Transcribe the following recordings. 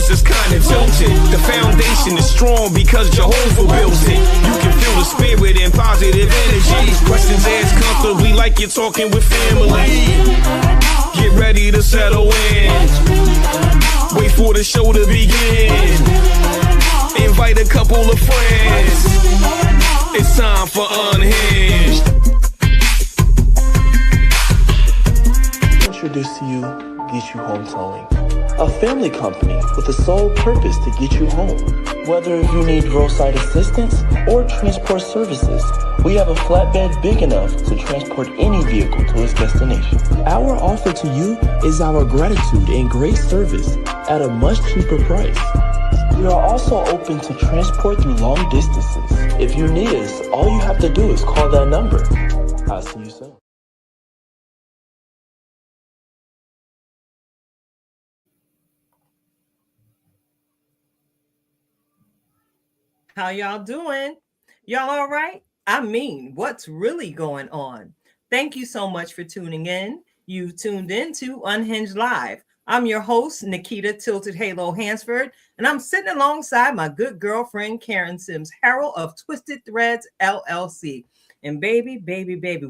yours is kinda tilted. The foundation is strong because Jehovah built it. You can feel the spirit and positive energy. Questions asked comfortably like you're talking with family. Get ready to settle in. Wait for the show to begin. Invite a couple of friends. It's time for Unhinged. Introduce to you Get You Home Towing, a family company with the sole purpose to get you home. Whether you need roadside assistance or transport services, we have a flatbed big enough to transport any vehicle to its destination. Our offer to you is our gratitude and great service at a much cheaper price. We are also open to transport through long distances. If you need us, all you have to do is call that number. I'll see you soon. How y'all doing? Y'all all right? I mean, what's really going on? Thank you so much for tuning in. You've tuned in to Unhinged Live. I'm your host, Nikita Tilted Halo Hansford, and I'm sitting alongside my good girlfriend, Karen Sims Harrell of Twisted Threads, LLC. And baby,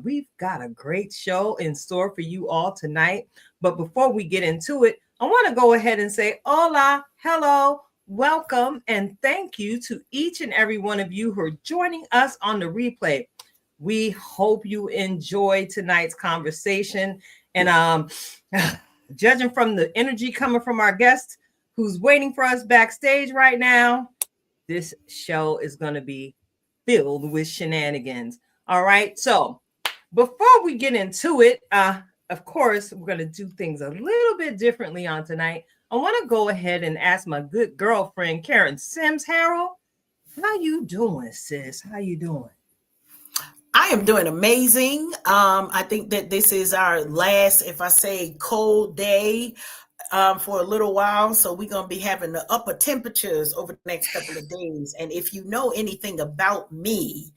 we've got a great show in store for you all tonight. But before we get into it, I want to go ahead and say hola, hello, welcome, and thank you to each and every one of you who are joining us on the replay. We hope you enjoy tonight's conversation. And judging from the energy coming from our guest who's waiting for us backstage right now, this show is going to be filled with shenanigans. All right. So before we get into it, of course, we're going to do things a little bit differently on tonight. I want to go ahead and ask my good girlfriend, Karen Sims Harrell, how you doing, sis? How you doing? I am doing amazing. I think that this is our last, if I say cold day, for a little while. So we're going to be having the upper temperatures over the next couple of days. And if you know anything about me,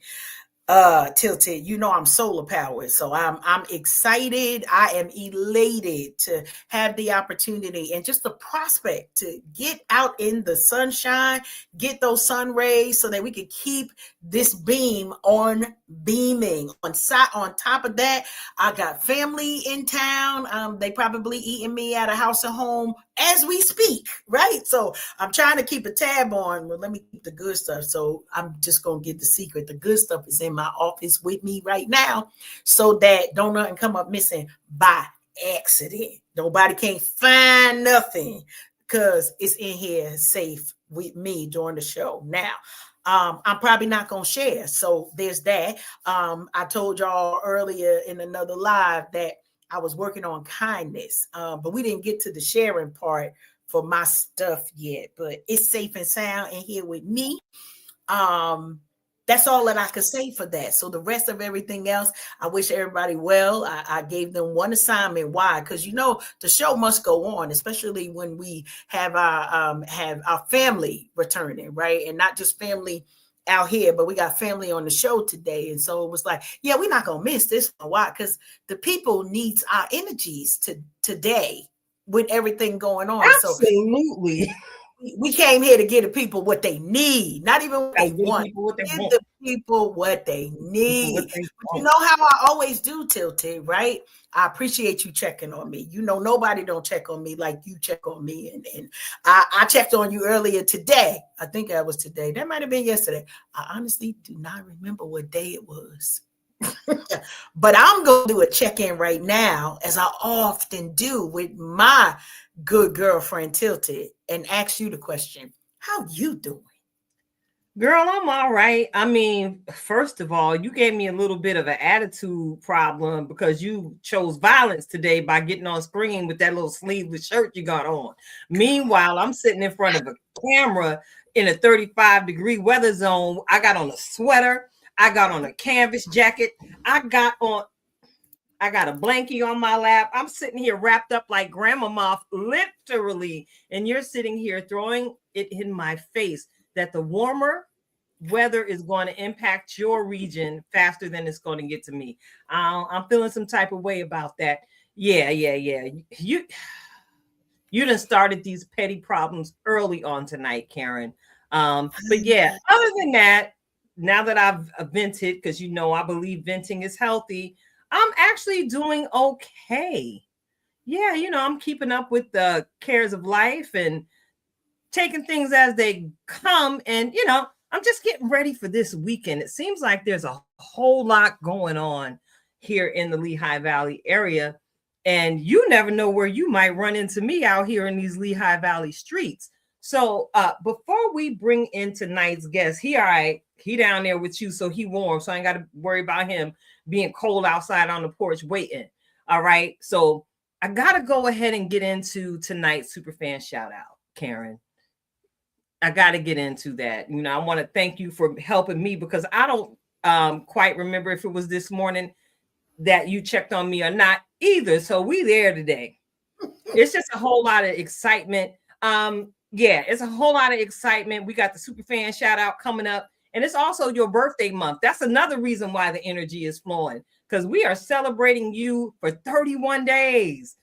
Tilted, you know I'm solar powered, so I'm excited. I am elated to have the opportunity and just the prospect to get out in the sunshine, get those sun rays, so that we can keep this beam on beaming. On top of that, I got family in town. They probably eating me at a house and home as we speak, right? So I'm trying to keep a tab on. Well, let me keep the good stuff. So I'm just gonna get the secret. The good stuff is in my office with me right now, so that don't nothing come up missing by accident. Nobody can't find nothing because it's in here safe with me during the show. Now, I'm probably not going to share. So there's that. I told y'all earlier in another live that I was working on kindness, but we didn't get to the sharing part for my stuff yet, but it's safe and sound in here with me. That's all that I could say for that. So the rest of everything else, I wish everybody well. I gave them one assignment. Why? Because the show must go on, especially when we have our family returning, right? And not just family out here, but we got family on the show today. And so it was like, yeah, we're not gonna miss this one. Why? Because the people needs our energies today with everything going on. Absolutely. So we came here to give the people what they need, not even what they want. Give the people what they need. But you know how I always do, Tilted, right? I appreciate you checking on me. Nobody don't check on me like you check on me. And I checked on you earlier today. I think that was today. That might have been yesterday. I honestly do not remember what day it was. But I'm going to do a check-in right now, as I often do with my good girlfriend Tilted, and ask you the question, how you doing? Girl, I'm all right. I mean, first of all, you gave me a little bit of an attitude problem because you chose violence today by getting on screen with that little sleeveless shirt you got on. Meanwhile, I'm sitting in front of a camera in a 35-degree weather zone. I got on a sweater. I got on a canvas jacket. I got a blankie on my lap. I'm sitting here wrapped up like grandmama, literally. And you're sitting here throwing it in my face that the warmer weather is going to impact your region faster than it's going to get to me. I'm feeling some type of way about that. Yeah. You done started these petty problems early on tonight, Karen. But yeah, other than that, now that I've vented, because I believe venting is healthy, I'm actually doing okay. Yeah, I'm keeping up with the cares of life and taking things as they come. And, I'm just getting ready for this weekend. It seems like there's a whole lot going on here in the Lehigh Valley area. And you never know where you might run into me out here in these Lehigh Valley streets. So before we bring in tonight's guest, he all right, he down there with you, so he warm. So I ain't got to worry about him being cold outside on the porch waiting. All right. So I got to go ahead and get into tonight's Superfan shout out, Karen. I got to get into that. I want to thank you for helping me, because I don't quite remember if it was this morning that you checked on me or not either. So we there today. It's just a whole lot of excitement. Yeah, it's a whole lot of excitement. We got the Superfan shout out coming up, and it's also your birthday month. That's another reason why the energy is flowing, because we are celebrating you for 31 days.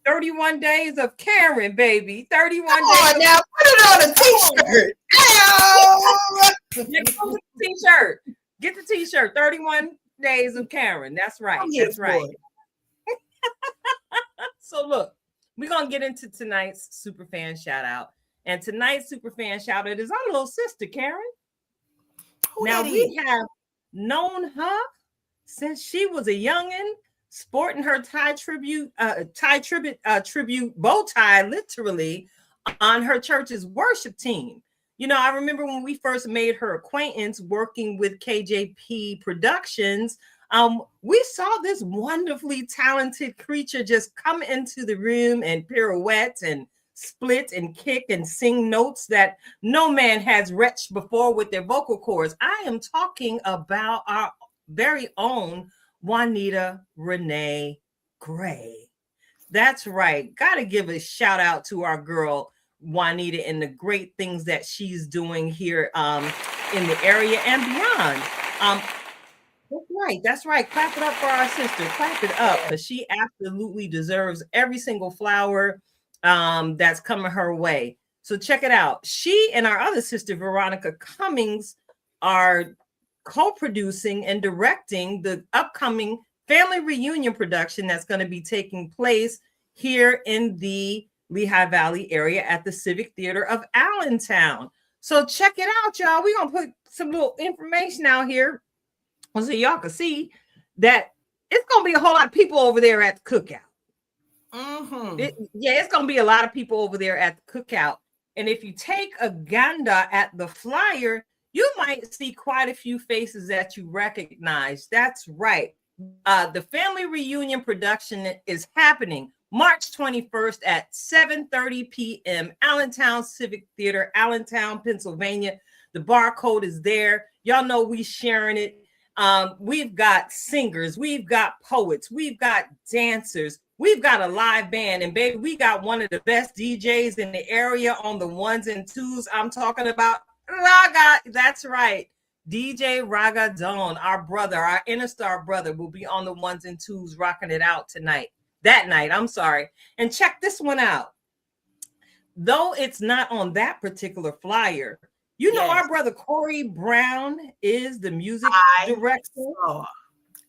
31 days of Karen, baby. 31 Come days. on now, put it on a t-shirt. Get the t-shirt. Get the t-shirt. 31 days of Karen. That's right. That's right. So look, we're going to get into tonight's Superfan shout out. And tonight's Superfan shout out is our little sister, Karen. Now, we have known her since she was a youngin', sporting her tribute bow tie, literally, on her church's worship team. I remember when we first made her acquaintance working with KJP Productions. We saw this wonderfully talented creature just come into the room and pirouette and split and kick and sing notes that no man has reached before with their vocal cords. I am talking about our very own Juanita Renee Gray. That's right. Got to give a shout out to our girl Juanita and the great things that she's doing here in the area and beyond. That's right. Clap it up for our sister. Clap it up, because she absolutely deserves every single flower that's coming her way. So check it out. She and our other sister, Veronica Cummings, are co-producing and directing the upcoming family reunion production that's going to be taking place here in the Lehigh Valley area at the Civic Theater of Allentown. So check it out, y'all. We're going to put some little information out here so y'all can see that it's going to be a whole lot of people over there at the cookout. It's going to be a lot of people over there at the cookout. And if you take a gander at the flyer, you might see quite a few faces that you recognize. That's right. The family reunion production is happening March 21st at 7:30 p.m. Allentown Civic Theater, Allentown, Pennsylvania. The barcode is there. Y'all know we sharing it. We've got singers, we've got poets, we've got dancers, we've got a live band, and baby, we got one of the best DJs in the area on the ones and twos. I'm talking about Raga. That's right. DJ Raga Dawn, our brother, our Interstar brother, will be on the ones and twos rocking it out that night. I'm sorry. And check this one out. Though it's not on that particular flyer, our brother Corey Brown is the music director.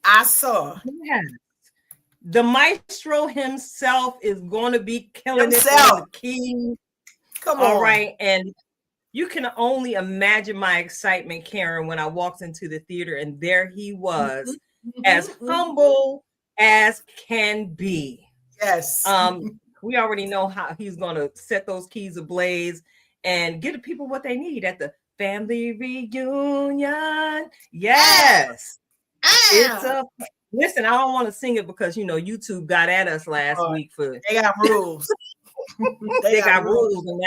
I saw. Yes. The maestro himself is going to be killing it on the keys. Come on. All right. And you can only imagine my excitement, Karen, when I walked into the theater and there he was, as humble as can be. Yes. We already know how he's going to set those keys ablaze and give the people what they need at the family reunion. Yes. Listen, I don't want to sing it because, YouTube got at us last week for. They got rules. they got rules, and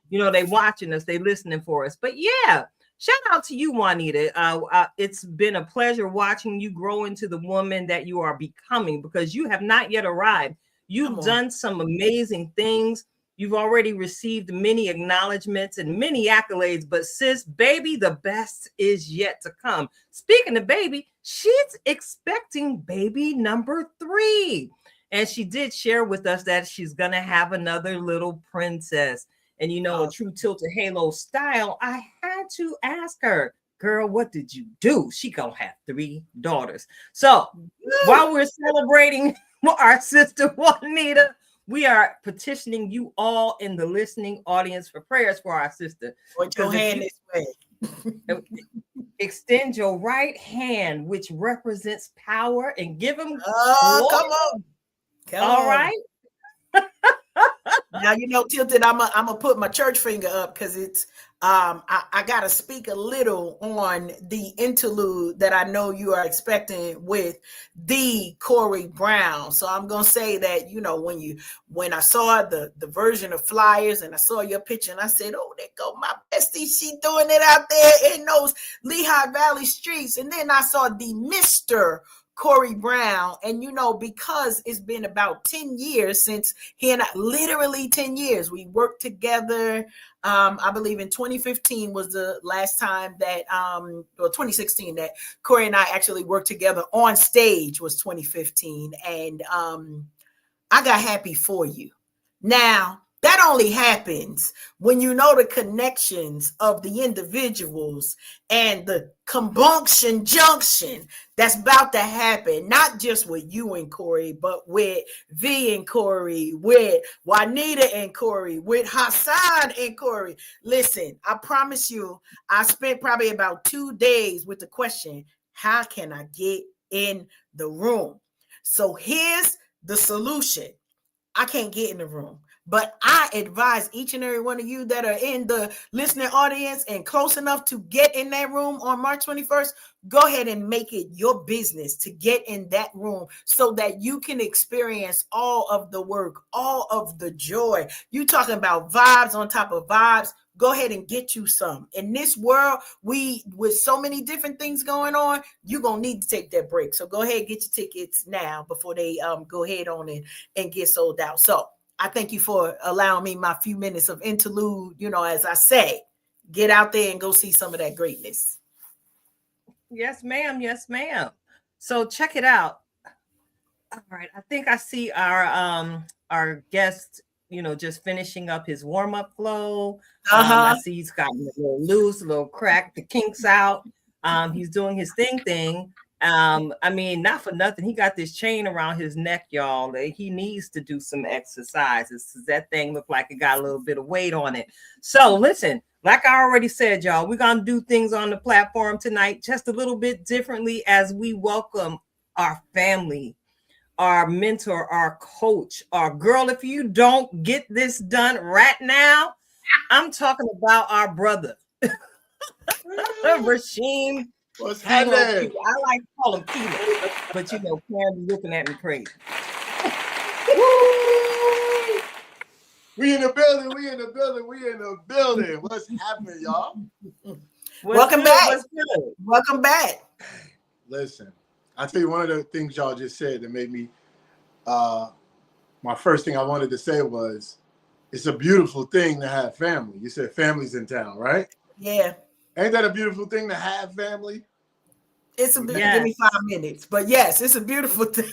now they watching us, they listening for us. But yeah, shout out to you, Juanita. It's been a pleasure watching you grow into the woman that you are becoming, because you have not yet arrived. You've done some amazing things. You've already received many acknowledgments and many accolades, but sis, baby, the best is yet to come. Speaking of baby, she's expecting baby number 3. And she did share with us that she's going to have another little princess. And, you know, in true Tilted Halo style, I had to ask her, girl, what did you do? She going to have 3 daughters. So while we're celebrating our sister Juanita, we are petitioning you all in the listening audience for prayers for our sister. Put your hand this way. Extend your right hand, which represents power, and give him. Oh, come on. All right. Now, you know, Tilted, I'm gonna put my church finger up because it's I gotta speak a little on the interlude that I know you are expecting with the Corey Brown. So I'm gonna say that, you know, when I saw the version of Flyers and I saw your picture and I said, oh, there go my bestie, she doing it out there in those Lehigh Valley streets. And then I saw the Mr. Corey Brown, and you know, because it's been about 10 years since he and I, literally 10 years, we worked together. I believe in 2015 was the last time that, or 2016 that Corey and I actually worked together on stage was 2015. And I got happy for you. Now, that only happens when you know the connections of the individuals and the combunction junction that's about to happen, not just with you and Corey, but with V and Corey, with Juanita and Corey, with Hassan and Corey. Listen, I promise you, I spent probably about 2 days with the question, how can I get in the room? So here's the solution. I can't get in the room. But I advise each and every one of you that are in the listening audience and close enough to get in that room on March 21st, go ahead and make it your business to get in that room so that you can experience all of the work, all of the joy. You talking about vibes on top of vibes. Go ahead and get you some. In this world, with so many different things going on, you're going to need to take that break. So go ahead and get your tickets now before they go ahead on and get sold out. So I thank you for allowing me my few minutes of interlude. You know, as I say, get out there and go see some of that greatness. Yes, ma'am. Yes, ma'am. So check it out. All right. I think I see our guest, you know, just finishing up his warm-up flow. I see he's gotten a little loose, a little crack, the kinks out. He's doing his thing. I mean, not for nothing. He got this chain around his neck, y'all. He needs to do some exercises. That thing looked like it got a little bit of weight on it. So listen, like I already said, y'all, we're going to do things on the platform tonight just a little bit differently as we welcome our family, our mentor, our coach, our girl. If you don't get this done right now, I'm talking about our brother, Rasheem. What's happening? I like to call him Peter, but you know, Karen be looking at me crazy. We in the building. What's happening, y'all? Welcome back. Welcome back. Listen, I'll tell you one of the things y'all just said that made me, my first thing I wanted to say was, it's a beautiful thing to have family. You said family's in town, right? Yeah. Ain't that a beautiful thing to have family? It's a give me 5 minutes, but yes, it's a beautiful thing.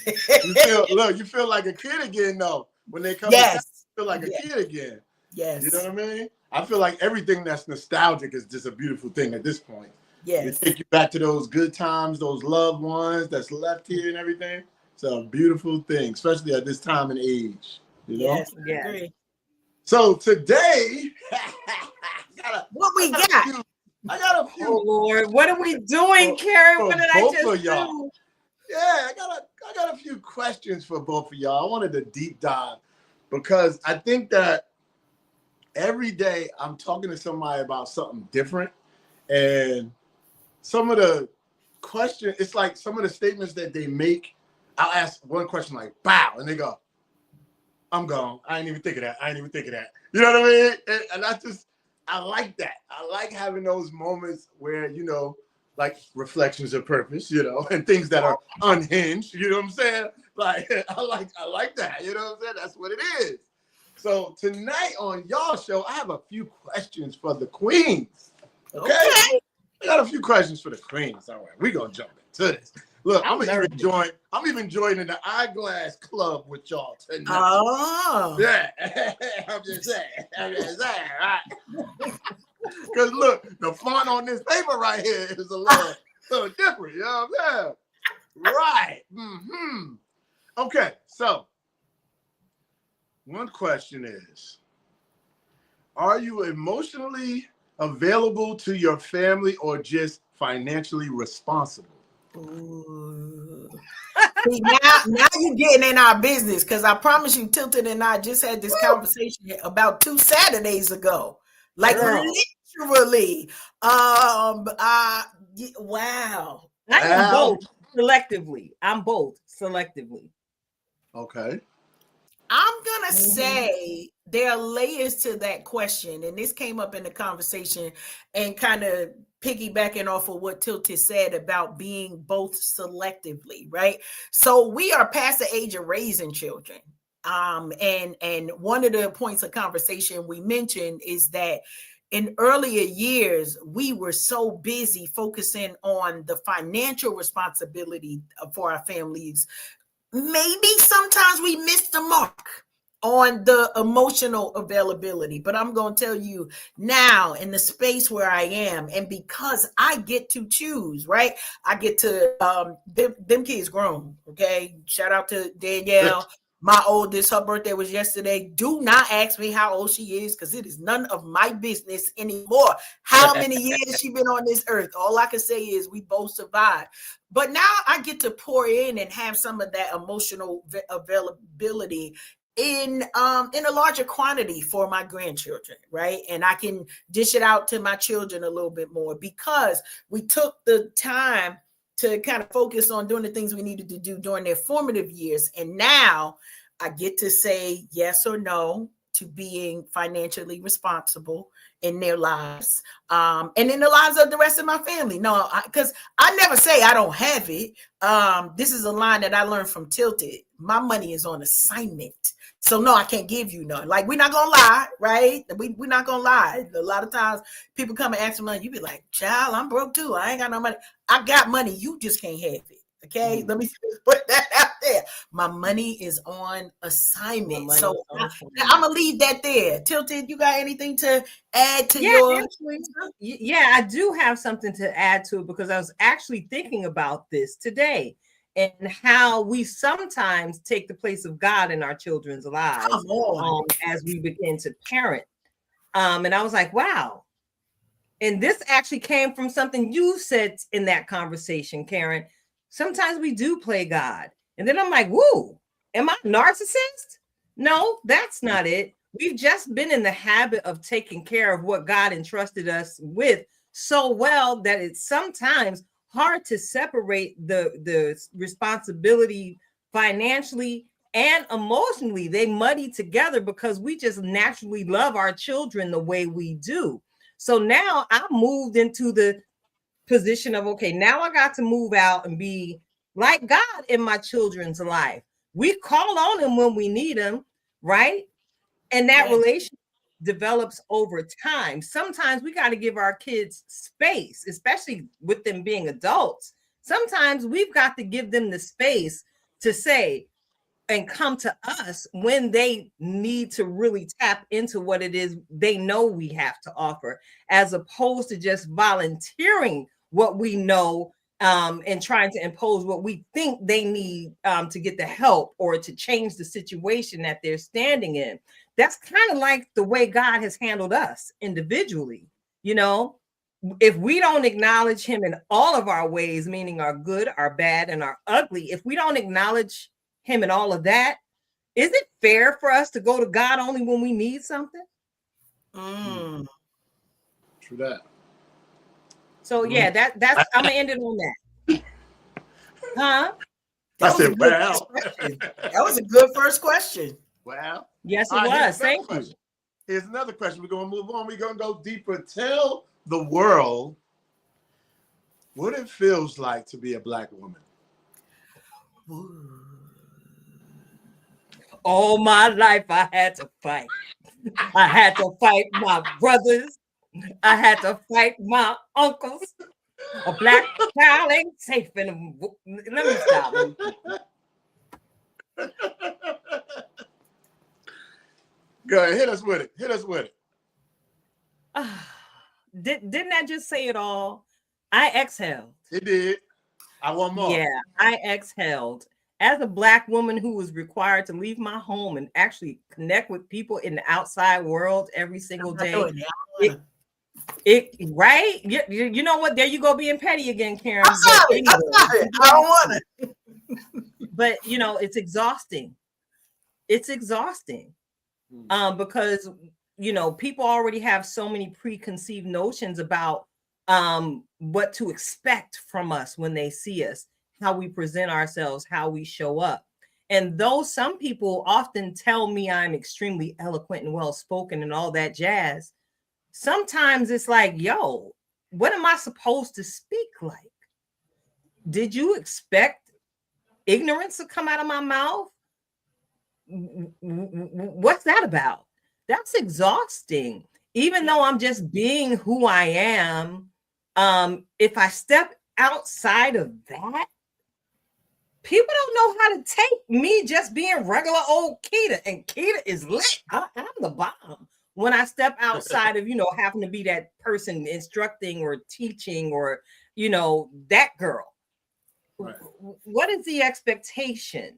you feel like a kid again, though. When they come, yes, you feel like a kid again. Yes, you know what I mean. I feel like everything that's nostalgic is just a beautiful thing at this point. Yes, it take you back to those good times, those loved ones that's left here and everything. It's a beautiful thing, especially at this time and age. You know. Yes, I agree. So today, what we got? I got a few. Oh Lord, what are we doing, Karen? What did I just do? Yeah, I got a few questions for both of y'all. I wanted to deep dive because I think that every day I'm talking to somebody about something different, and some of the questions, it's like some of the statements that they make. I'll ask one question like "bow," and they go, "I'm gone. I ain't even think of that. You know what I mean? And I like that. I like having those moments where, you know, like reflections of purpose, you know, and things that are unhinged, you know what I'm saying? Like, I like that, you know what I'm saying? That's what it is. So tonight on y'all show, I have a few questions for the queens. Okay. I got a few questions for the queens. All right, we're going to jump into this. Look, I'm even joining the eyeglass club with y'all tonight. Oh. Yeah. I'm just saying, right? Because look, the font on this paper right here is a little different. You know what I'm saying? Right. Mm-hmm. Okay, so one question is, are you emotionally available to your family or just financially responsible? Ooh. See, now you're getting in our business, because I promise you, Tilton and I just had this conversation about 2 Saturdays ago. Like, literally. Wow. I am both selectively. Okay. I'm gonna say there are layers to that question, and this came up in the conversation, and kind of piggybacking off of what Tilted said about being both selectively, right? So we are past the age of raising children. And one of the points of conversation we mentioned is that in earlier years, we were so busy focusing on the financial responsibility for our families. Maybe sometimes we miss the mark on the emotional availability. But I'm going to tell you now, in the space where I am, and because I get to choose, right? I get to, them kids grown, okay? Shout out to Danielle. My oldest, her birthday was yesterday. Do not ask me how old she is, because it is none of my business anymore. How many years she been on this earth? All I can say is we both survived. But now I get to pour in and have some of that emotional availability in a larger quantity for my grandchildren, right? And I can dish it out to my children a little bit more, because we took the time to kind of focus on doing the things we needed to do during their formative years. And now I get to say yes or no to being financially responsible in their lives, and in the lives of the rest of my family. No, because I never say I don't have it. This is a line that I learned from Tilted. My money is on assignment. So no, I can't give you none. Like, we're not gonna lie, right? We're not gonna lie. A lot of times people come and ask for money. You be like, child, I'm broke too. I ain't got no money. I got money. You just can't have it. Okay, let me put that out there. My money is on assignment. So I'm gonna leave that there. Tilted, you got anything to add to your? Actually, yeah, I do have something to add to it, because I was actually thinking about this today, and how we sometimes take the place of God in our children's lives as we begin to parent. And I was like, wow. And this actually came from something you said in that conversation, Karen. Sometimes we do play God. And then I'm like, woo, am I a narcissist? No, that's not it. We've just been in the habit of taking care of what God entrusted us with so well that it's sometimes hard to separate the responsibility financially and emotionally. They muddy together because we just naturally love our children the way we do. So now I moved into the position of, okay, now I got to move out and be like God in my children's life. We call on him when we need him, right? And that relationship develops over time. Sometimes we got to give our kids space, especially with them being adults. Sometimes we've got to give them the space to say and come to us when they need to really tap into what it is they know we have to offer, as opposed to just volunteering what we know and trying to impose what we think they need to get the help or to change the situation that they're standing in. That's kind of like the way God has handled us individually. You know, if we don't acknowledge him in all of our ways, meaning our good, our bad, and our ugly, if we don't acknowledge him in all of that, is it fair for us to go to God only when we need something? True that. So yeah, that's I'm gonna end it on that. Huh? I said, wow. That was a good first question. Wow. Yes, it was. Thank you. Here's another question. We're gonna move on. We're gonna go deeper. Tell the world what it feels like to be a Black woman. All my life I had to fight. I had to fight my brothers. I had to fight my uncles. A black child ain't safe in a... Let me stop. Go ahead, hit us with it. Hit us with it. Didn't I just say it all? I exhaled. It did. I want more. Yeah, I exhaled. As a Black woman who was required to leave my home and actually connect with people in the outside world every single day, right? You know what? There you go, being petty again, Karen. I'm sorry. I don't want it. But you know, it's exhausting. It's exhausting. Because you know, people already have so many preconceived notions about what to expect from us when they see us, how we present ourselves, how we show up. And though some people often tell me I'm extremely eloquent and well-spoken and all that jazz, sometimes it's like, yo, what am I supposed to speak like? Did you expect ignorance to come out of my mouth? What's that about? That's exhausting. Even though I'm just being who I am, if I step outside of that, people don't know how to take me just being regular old Keita, and Keita is lit. I'm the bomb. When I step outside of, you know, having to be that person instructing or teaching or, you know, that girl, right. What is the expectation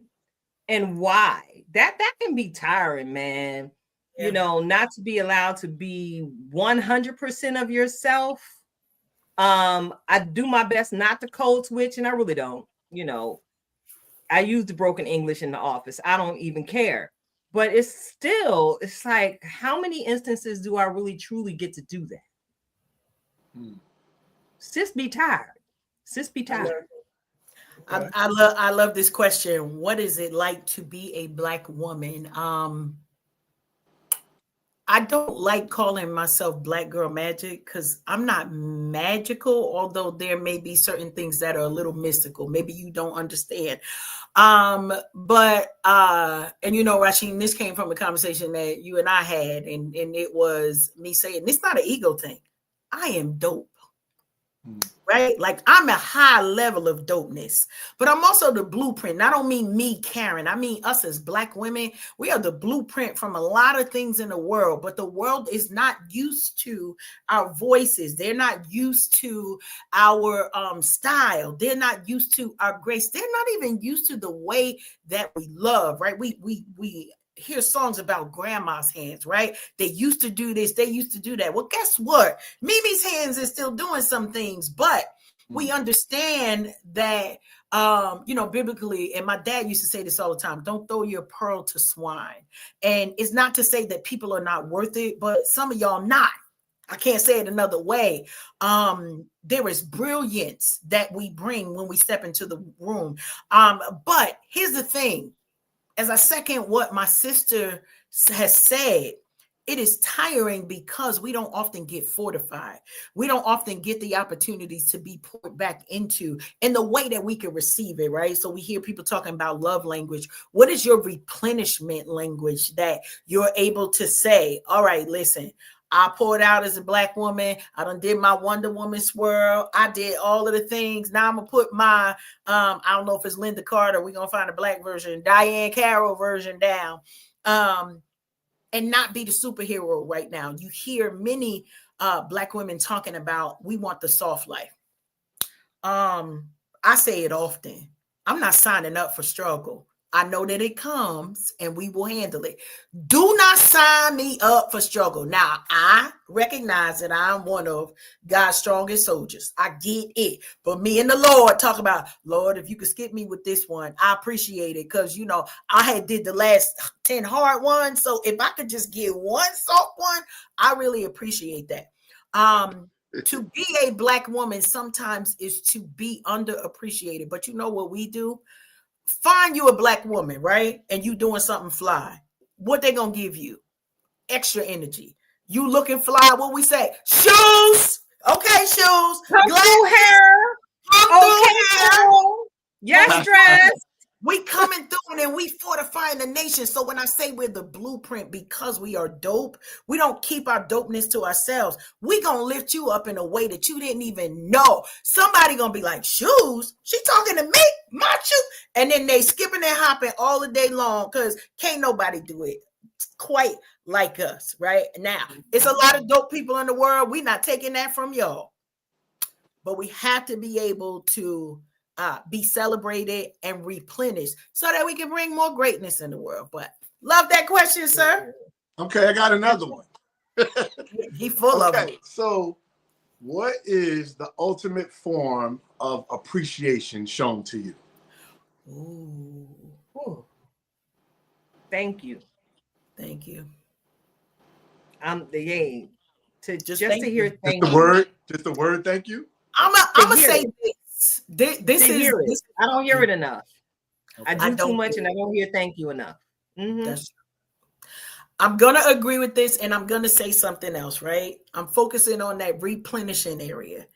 and why? That can be tiring, man. Yeah. You know, not to be allowed to be 100% of yourself. I do my best not to code switch, and I really don't. You know, I use the broken English in the office. I don't even care. But it's like, how many instances do I really truly get to do that? Sis be tired. Sis be tired. I love this question. What is it like to be a Black woman? I don't like calling myself Black girl magic because I'm not magical, although there may be certain things that are a little mystical. Maybe you don't understand. And you know, Rasheem, this came from a conversation that you and I had, and it was me saying, it's not an ego thing. I am dope. Right? Like, I'm a high level of dopeness, but I'm also the blueprint. I don't mean me, Karen. I mean us as Black women. We are the blueprint from a lot of things in the world, but the world is not used to our voices. They're not used to our style. They're not used to our grace. They're not even used to the way that we love, right? We hear songs about grandma's hands, right? They used to do this, they used to do that. Well, guess what? Mimi's hands is still doing some things, but we understand that, you know, biblically, and my dad used to say this all the time, don't throw your pearl to swine. And it's not to say that people are not worth it, but some of y'all not. I can't say it another way. There is brilliance that we bring when we step into the room. But here's the thing. As I second what my sister has said, it is tiring because we don't often get fortified. We don't often get the opportunities to be poured back into in the way that we can receive it, right? So we hear people talking about love language. What is your replenishment language that you're able to say, all right, listen, I poured out as a Black woman. I done did my Wonder Woman swirl. I did all of the things. Now I'm going to put my, I don't know if it's Linda Carter. We're going to find a Black version, Diane Carroll version down, and not be the superhero right now. You hear many Black women talking about, we want the soft life. I say it often. I'm not signing up for struggle. I know that it comes and we will handle it. Do not sign me up for struggle. Now, I recognize that I'm one of God's strongest soldiers. I get it. But me and the Lord talk about, Lord, if you could skip me with this one, I appreciate it. Because, you know, I had did the last 10 hard ones. So if I could just get one soft one, I really appreciate that. To be a Black woman sometimes is to be underappreciated. But you know what we do? Find you a Black woman, right? And you doing something fly. What they gonna give you? Extra energy. You looking fly, what we say? Shoes. Okay, shoes. Come through hair. Okay, hair. Yes, dress. We coming through and we fortifying the nation. So when I say we're the blueprint because we are dope, we don't keep our dopeness to ourselves. We gonna lift you up in a way that you didn't even know. Somebody gonna be like, shoes? She talking to me? My shoe? And then they skipping and hopping all the day long because can't nobody do it quite like us, right? Now, it's a lot of dope people in the world. We're not taking that from y'all. But we have to be able to be celebrated and replenished so that we can bring more greatness in the world. But love that question, sir. Okay, I got another one. He full of them. So what is the ultimate form of appreciation shown to you? Ooh. Thank you. Thank you. I'm the yay. Just to thank hear you. thank Just the word thank you? I'm gonna say this. This is this, I don't hear it enough. Okay. I do too much and I don't hear thank you enough. That's I'm gonna agree with this, and I'm gonna say something else, right? I'm focusing on that replenishing area.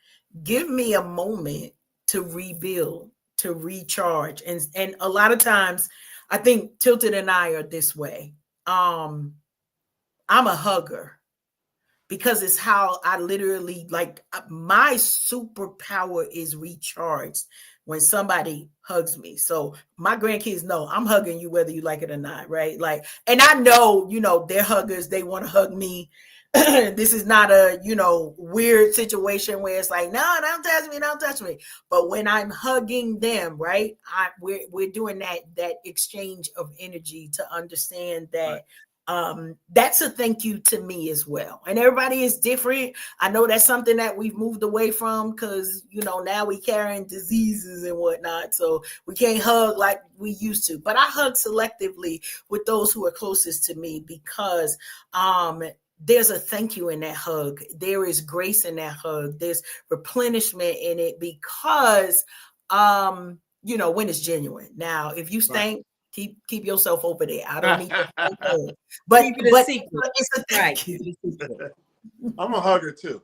Give me a moment to rebuild, to recharge. And a lot of times I think Tilted and I are this way. I'm a hugger because it's how I literally like my superpower is recharged when somebody hugs me. So my grandkids know I'm hugging you whether you like it or not, right? Like, and I know, they're huggers, they want to hug me. This is not a, weird situation where it's like, no, don't touch me. But when I'm hugging them, right, we're doing that exchange of energy to understand that that's a thank you to me as well. And everybody is different. I know that's something that we've moved away from because, now we carrying diseases and whatnot. So we can't hug like we used to. But I hug selectively with those who are closest to me because there's a thank you in that hug. There is grace in that hug. There's replenishment in it because, when it's genuine. Now, if you stink, keep yourself over there. I don't need to. But keep it a secret. It's a thank you. I'm a hugger too.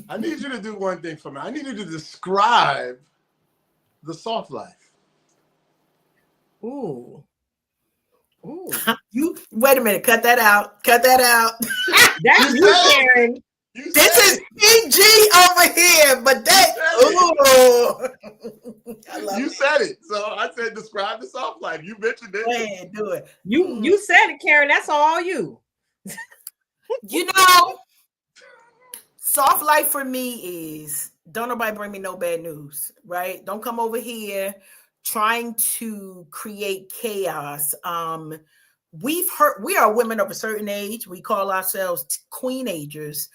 I need you to do one thing for me. I need you to describe the soft life. Ooh. You wait a minute. Cut that out. That's you, Karen. This is PG over here, but you said it. So I said describe the soft life. You mentioned it. Go ahead, do it. You said it, Karen. That's all you. Soft life for me is don't nobody bring me no bad news, right? Don't come over here trying to create chaos. We are women of a certain age. We call ourselves queenagers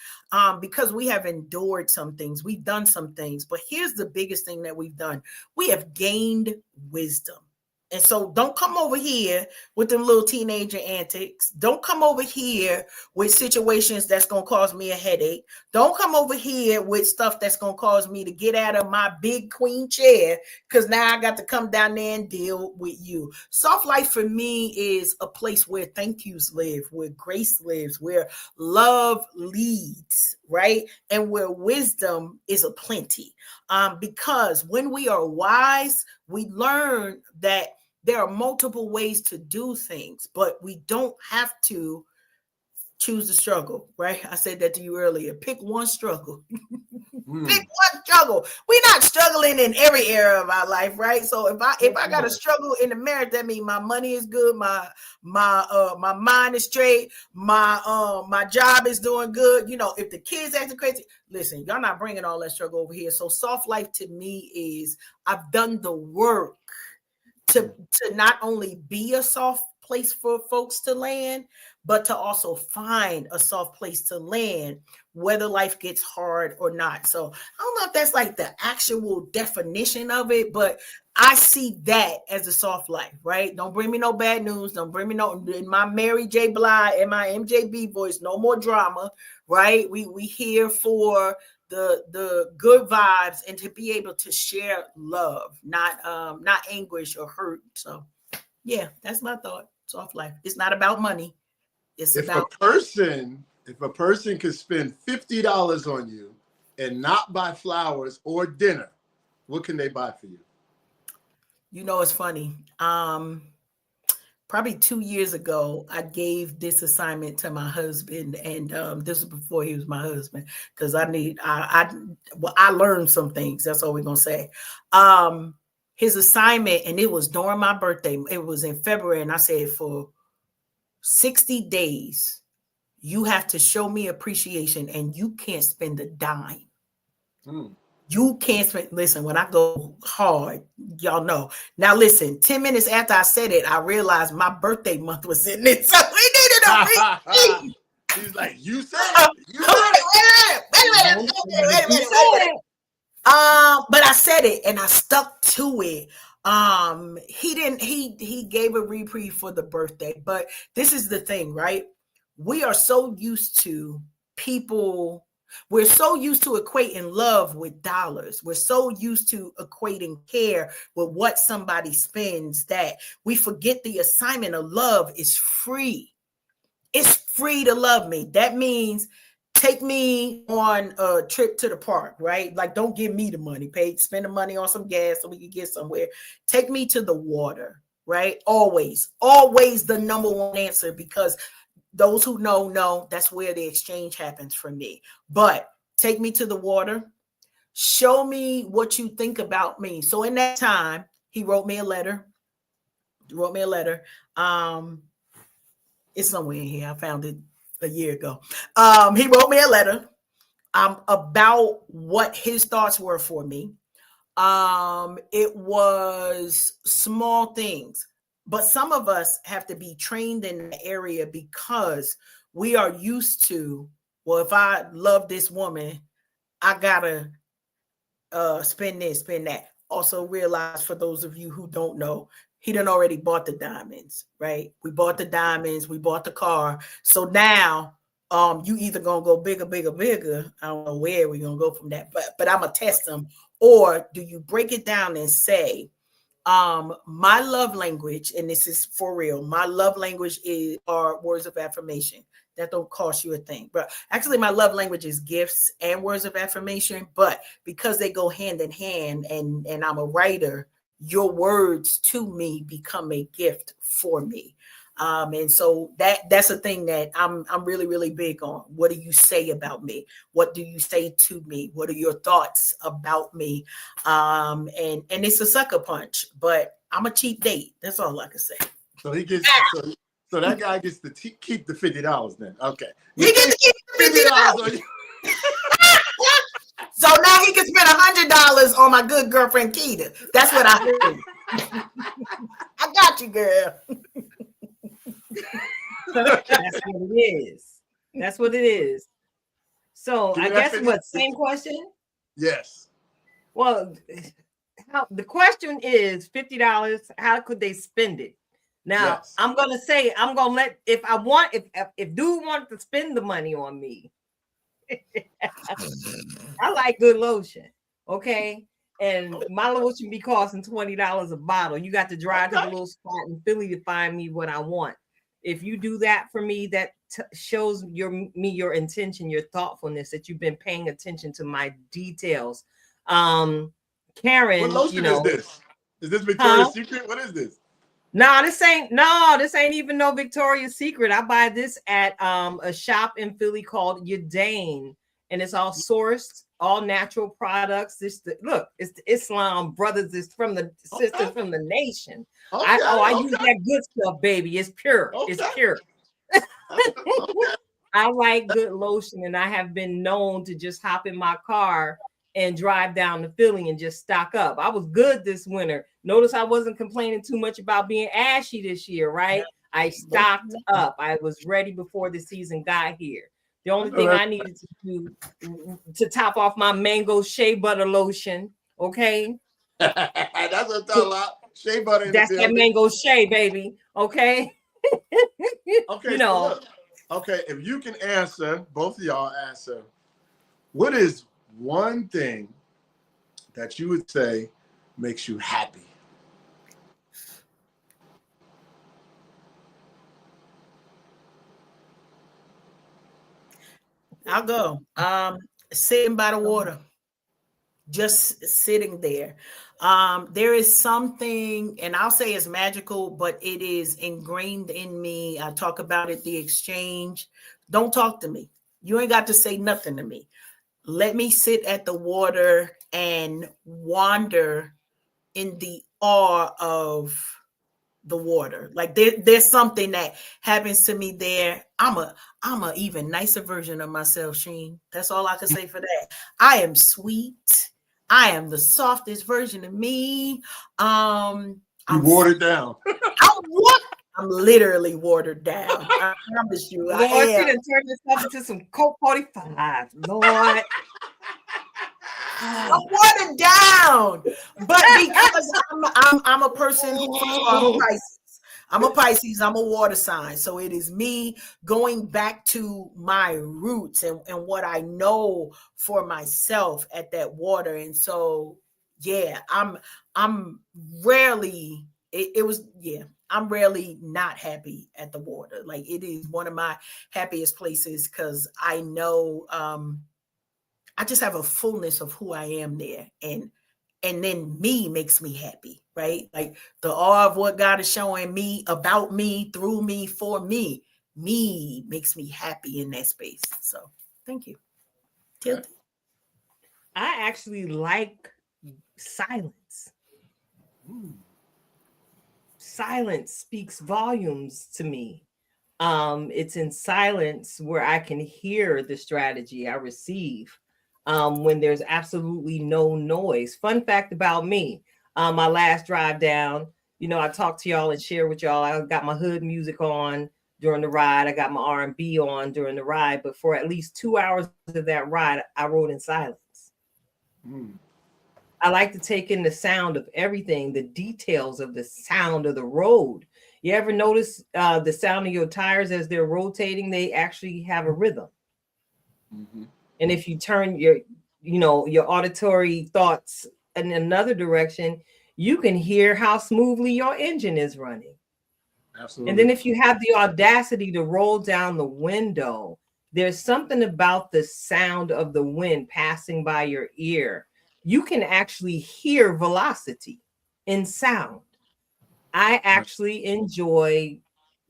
because we have endured some things. We've done some things. But here's the biggest thing that we've done. We have gained wisdom. And so don't come over here with them little teenager antics. Don't come over here with situations that's going to cause me a headache. Don't come over here with stuff that's going to cause me to get out of my big queen chair because now I got to come down there and deal with you. Soft life for me is a place where thank yous live, where grace lives, where love leads, right? And where wisdom is a plenty. Because when we are wise, we learn that there are multiple ways to do things, but we don't have to choose the struggle, right? I said that to you earlier. Pick one struggle. Pick one struggle. We're not struggling in every area of our life, right? So if I got a struggle in the marriage, that means my money is good, my mind is straight, my job is doing good. If the kids acting crazy, listen, y'all not bringing all that struggle over here. So soft life to me is I've done the work to not only be a soft place for folks to land, but to also find a soft place to land, whether life gets hard or not. So I don't know if that's like the actual definition of it, but I see that as a soft life, right? Don't bring me no bad news. Don't bring me in my Mary J. Blige and my MJB voice, no more drama, right? We here for the good vibes and to be able to share love, not anguish or hurt. So yeah, that's my thought. Soft life. It's not about money. It's about if a person could spend $50 on you and not buy flowers or dinner, what can they buy for you? You know, it's funny. Probably 2 years ago, I gave this assignment to my husband, and this was before he was my husband, because I learned some things. That's all we're gonna say. His assignment, and it was during my birthday. It was in February, and I said, for 60 days, you have to show me appreciation, and you can't spend a dime. You can't spend. Listen, when I go hard, y'all know. Now, listen. 10 minutes after I said it, I realized my birthday month was in it, so we needed a repeat. He's like, "You said it. You said it. Wait a minute. But I said it, and I stuck to it. He didn't. He gave a reprieve for the birthday, but this is the thing, right? We are so used to people. We're so used to equating love with dollars. We're so used to equating care with what somebody spends that we forget the assignment of love is free. It's free to love me. That means take me on a trip to the park, right? Like, don't give me the money. Spend the money on some gas so we can get somewhere. Take me to the water, right? Always the number one answer, because those who know that's where the exchange happens for me. But take me to the water. Show me what you think about me. So in that time, he wrote me a letter. It's somewhere in here. I found it a year ago. He wrote me a letter about what his thoughts were for me. It was small things. But some of us have to be trained in the area because we are used to, well, if I love this woman, I gotta spend this, spend that. Also realize, for those of you who don't know, he done already bought the diamonds, right? We bought the diamonds, we bought the car. So now you either gonna go bigger. I don't know where we're gonna go from that, but I'm gonna test them. Or do you break it down and say, my love language, and this is for real, my love language are words of affirmation. That don't cost you a thing. But actually, my love language is gifts and words of affirmation. But because they go hand in hand, and I'm a writer, your words to me become a gift for me. And so that's a thing that I'm really, really big on. What do you say about me? What do you say to me? What are your thoughts about me? And it's a sucker punch, but I'm a cheap date. That's all I can say. So he gets so that guy gets to keep the $50 then. Okay. He gets to keep the $50. So now he can spend $100 on my good girlfriend Keita. That's what I heard. I got you, girl. That's what it is. That's what it is. So I guess what, same question? Yes. Well, the question is $50. How could they spend it? Now, yes. I'm gonna let, if dude wants to spend the money on me, I like good lotion, okay? And my lotion be costing $20 a bottle. You got to drive to the little spot in Philly to find me what I want. If you do that for me, that shows your intention, your thoughtfulness, that you've been paying attention to my details. Karen, what lotion is this? Is this Victoria's Secret? What is this? No, this ain't even no Victoria's Secret. I buy this at a shop in Philly called Yadane, and it's all sourced, all natural products. It's the Islam Brothers. It's from the sisters from the nation. Okay, I use that good stuff, baby. It's pure. Okay. It's pure. I like good lotion, and I have been known to just hop in my car and drive down to Philly and just stock up. I was good this winter. Notice I wasn't complaining too much about being ashy this year, right? I stocked up. I was ready before the season got here. The only thing I needed to do to top off my mango shea butter lotion, okay? That's what I'm talking about. Shea butter. That's that mango shea, baby. Okay. Okay. You know. So look, okay, if you can answer, both of y'all answer, what is one thing that you would say makes you happy? I'll go. Sitting by the water. just sitting there. There is something, and I'll say it's magical, but it is ingrained in me. I talk about it, the exchange. Don't talk to me. You ain't got to say nothing to me. Let me sit at the water and wander in the awe of the water. Like there's something that happens to me there. I'm a even nicer version of myself, Sheen. That's all I can say for that. I am sweet. I am the softest version of me. You I'm watered down. I'm literally watered down. I promise you, I Lord, she am. done turned herself into some Coke 45. Lord. I'm watered down, but because I'm a person who, first of all, I'm a Pisces. I'm a Pisces. I'm a water sign, so it is me going back to my roots and what I know for myself at that water. And so, yeah, I'm rarely. It was yeah. I'm rarely not happy at the water. Like it is one of my happiest places because I know. I just have a fullness of who I am there. And then me makes me happy, right? Like the awe of what God is showing me about me, through me, for me makes me happy in that space. So thank you. Tilted. I actually like silence. Silence speaks volumes to me. It's in silence where I can hear the strategy I receive when there's absolutely no noise. Fun fact about me, my last drive down, you know, I talked to y'all and share with y'all. I got my hood music on during the ride. I got my R&B on during the ride, but for at least 2 hours of that ride, I rode in silence. I like to take in the sound of everything, the details of the sound of the road. You ever notice the sound of your tires as they're rotating? They actually have a rhythm. And if you turn your, you know, your auditory thoughts in another direction, you can hear how smoothly your engine is running. Absolutely. And then if you have the audacity to roll down the window, there's something about the sound of the wind passing by your ear. You can actually hear velocity in sound. I actually enjoy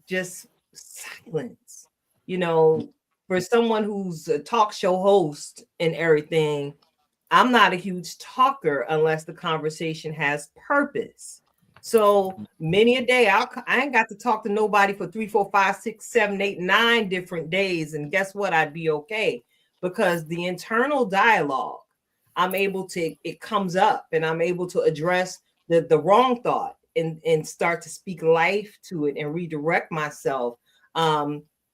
just silence. You know, for someone who's a talk show host and everything, I'm not a huge talker unless the conversation has purpose. So many a day, I ain't got to talk to nobody for 3, 4, 5, 6, 7, 8, 9 different days. And guess what? I'd be okay because the internal dialogue, I'm able to, it comes up and I'm able to address the wrong thought and start to speak life to it and redirect myself.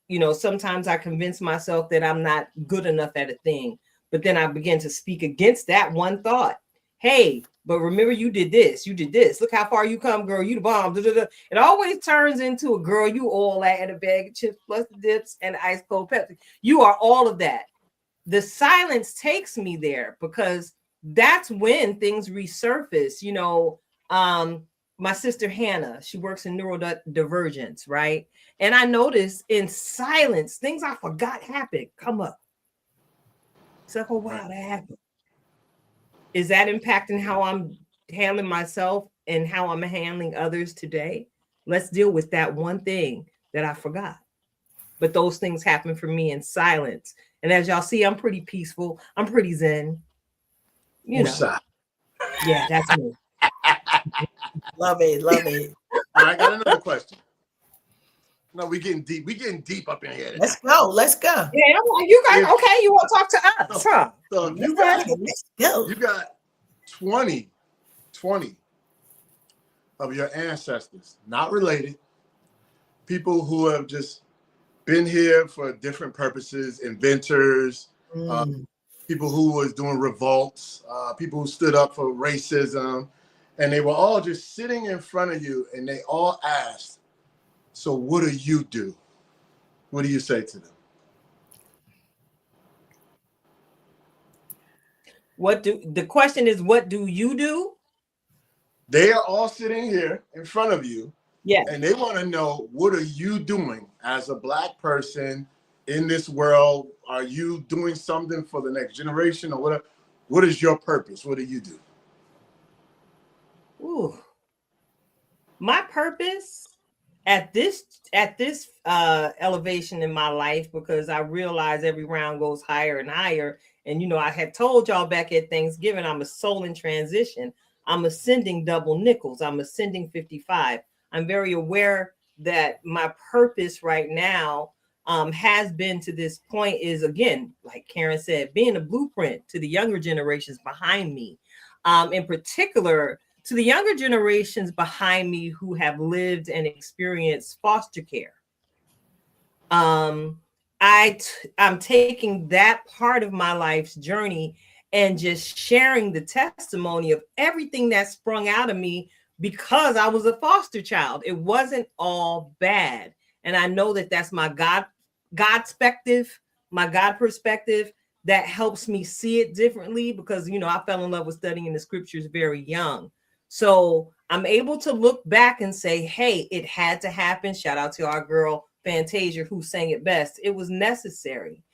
You know, sometimes I convince myself that I'm not good enough at a thing, but then I begin to speak against that one thought. Hey, but remember you did this, you did this. Look how far you come, girl. You the bomb. Da, da, da. It always turns into a girl, you all that and a bag of chips plus the dips and ice cold Pepsi. You are all of that. The silence takes me there because that's when things resurface. You know, my sister Hannah, she works in neurodivergence, right? And I notice in silence, things I forgot happened come up. It's like, oh wow, that happened. Is that impacting how I'm handling myself and how I'm handling others today? Let's deal with that one thing that I forgot. But those things happen for me in silence. And as y'all see, I'm pretty peaceful. I'm pretty zen. You know. Yeah, that's me. Love it. Love it. All right, I got another question. No, we getting deep. We getting deep up in here. Let's go. Let's go. Yeah, you guys, okay, you want to talk to us, huh? So you got 20 of your ancestors, not related, people who have just been here for different purposes, inventors, people who was doing revolts, people who stood up for racism, and they were all just sitting in front of you and they all asked, so what do you do? What do you say to them? The question is, what do you do? They are all sitting here in front of you. Yeah. And they want to know, what are you doing as a Black person in this world? Are you doing something for the next generation or whatever? What is your purpose? What do you do? Ooh. My purpose at this elevation in my life, because I realize every round goes higher and higher. And I had told y'all back at Thanksgiving, I'm a soul in transition. I'm ascending double nickels. I'm ascending 55. I'm very aware that my purpose right now has been to this point is, again, like Karen said, being a blueprint to the younger generations behind me. In particular, to the younger generations behind me who have lived and experienced foster care. I'm taking that part of my life's journey and just sharing the testimony of everything that sprung out of me because I was a foster child. It wasn't all bad. And I know that that's my God perspective, my God perspective that helps me see it differently because, I fell in love with studying the scriptures very young. So I'm able to look back and say, hey, it had to happen. Shout out to our girl, Fantasia, who sang it best. It was necessary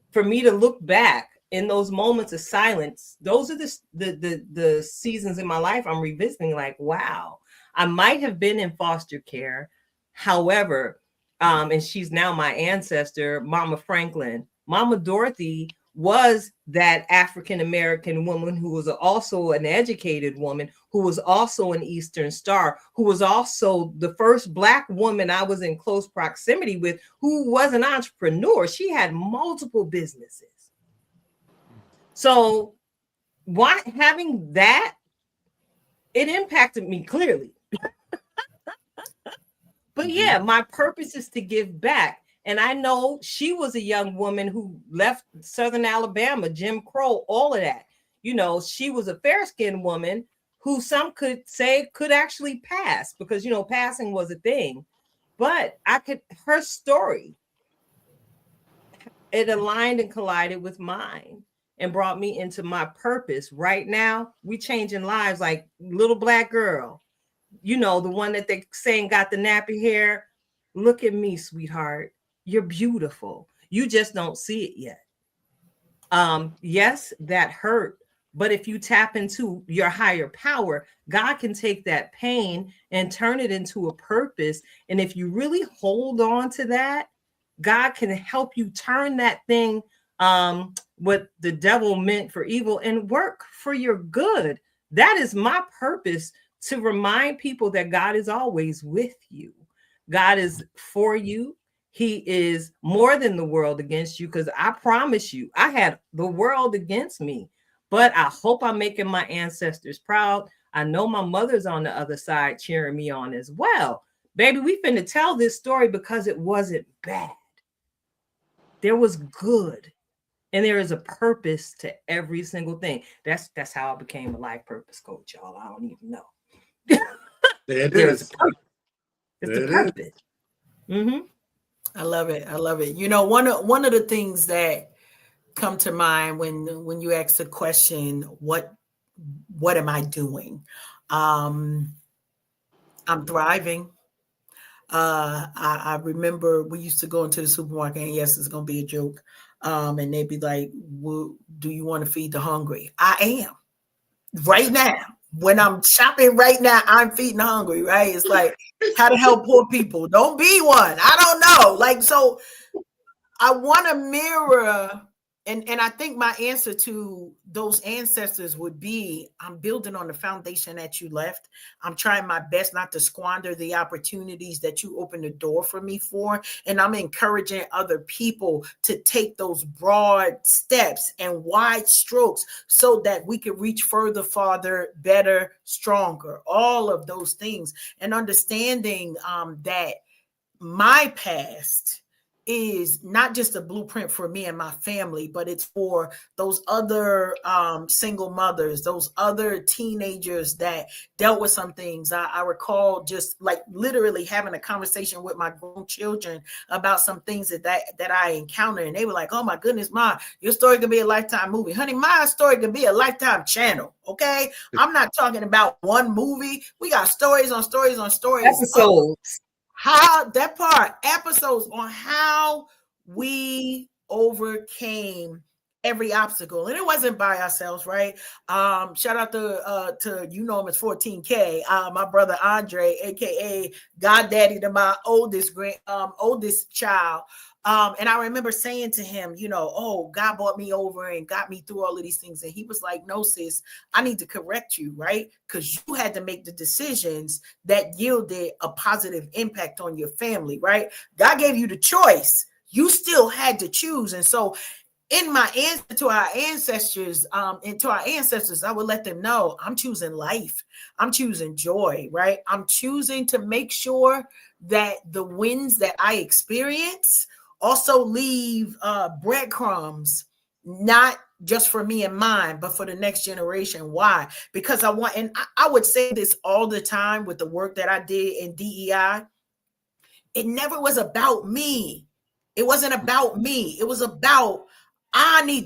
for me to look back in those moments of silence. Those are the seasons in my life I'm revisiting like, wow, I might have been in foster care. However, and she's now my ancestor, Mama Franklin. Mama Dorothy was that African-American woman who was also an educated woman, who was also an Eastern Star, who was also the first Black woman I was in close proximity with, who was an entrepreneur. She had multiple businesses. So having that, it impacted me clearly. But yeah, my purpose is to give back. And I know she was a young woman who left Southern Alabama, Jim Crow, all of that. She was a fair-skinned woman who some could say could actually pass because, passing was a thing. But her story, it aligned and collided with mine and brought me into my purpose. Right now, we changing lives like little Black girl. The one that they saying got the nappy hair. Look at me, sweetheart. You're beautiful. You just don't see it yet. Yes, that hurt. But if you tap into your higher power, God can take that pain and turn it into a purpose. And if you really hold on to that, God can help you turn that thing, what the devil meant for evil, and work for your good. That is my purpose, to remind people that God is always with you. God is for you. He is more than the world against you, because I promise you, I had the world against me, but I hope I'm making my ancestors proud. I know my mother's on the other side cheering me on as well. Baby, we finna tell this story because it wasn't bad. There was good. And there is a purpose to every single thing. That's how I became a life purpose coach, y'all. I don't even know. There's a purpose. It's the purpose. Mm-hmm. I love it. I love it. One of the things that come to mind when you ask the question, what am I doing? I'm thriving. I remember we used to go into the supermarket, and yes, it's going to be a joke. And they'd be like, well, do you want to feed the hungry? I am right now. When I'm shopping right now, I'm feeding the hungry, right? It's like how to help poor people. Don't be one. I don't know. So I want to mirror, and I think my answer to those ancestors would be, I'm building on the foundation that you left. I'm trying my best not to squander the opportunities that you opened the door for me for. And I'm encouraging other people to take those broad steps and wide strokes so that we can reach further, farther, better, stronger, all of those things. And understanding that my past is not just a blueprint for me and my family, but it's for those other single mothers, those other teenagers that dealt with some things. I recall just like literally having a conversation with my grown children about some things that I encountered. And they were like, oh my goodness, Ma, your story could be a Lifetime movie. Honey, my story could be a Lifetime channel. Okay. I'm not talking about one movie. We got stories on stories on stories. Episodes. How that part, episodes on how we overcame every obstacle, and it wasn't by ourselves, right? Shout out to you know him as 14K, my brother Andre, aka Goddaddy to my oldest child. And I remember saying to him, you know, oh, God brought me over and got me through all of these things. And he was like, no, sis, I need to correct you, right? Because you had to make the decisions that yielded a positive impact on your family, right? God gave you the choice. You still had to choose. And so in my answer to our ancestors, I would let them know I'm choosing life. I'm choosing joy, right? I'm choosing to make sure that the wins that I experience also leave breadcrumbs, not just for me and mine, but for the next generation. Why? Because I want, and I would say this all the time with the work that I did in DEI, it never was about me. It wasn't about me. It was about, I'm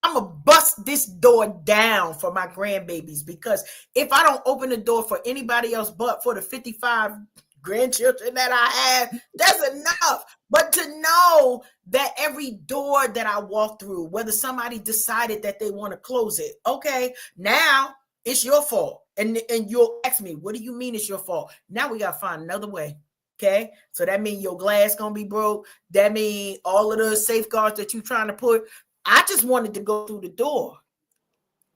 gonna bust this door down for my grandbabies, because if I don't open the door for anybody else but for the 55 grandchildren that I have, that's enough. But to know that every door that I walk through, whether somebody decided that they want to close it, okay, now it's your fault. And you'll ask me, what do you mean it's your fault? Now we gotta find another way. Okay, so that means your glass gonna be broke. That means all of the safeguards that you're trying to put. I just wanted to go through the door.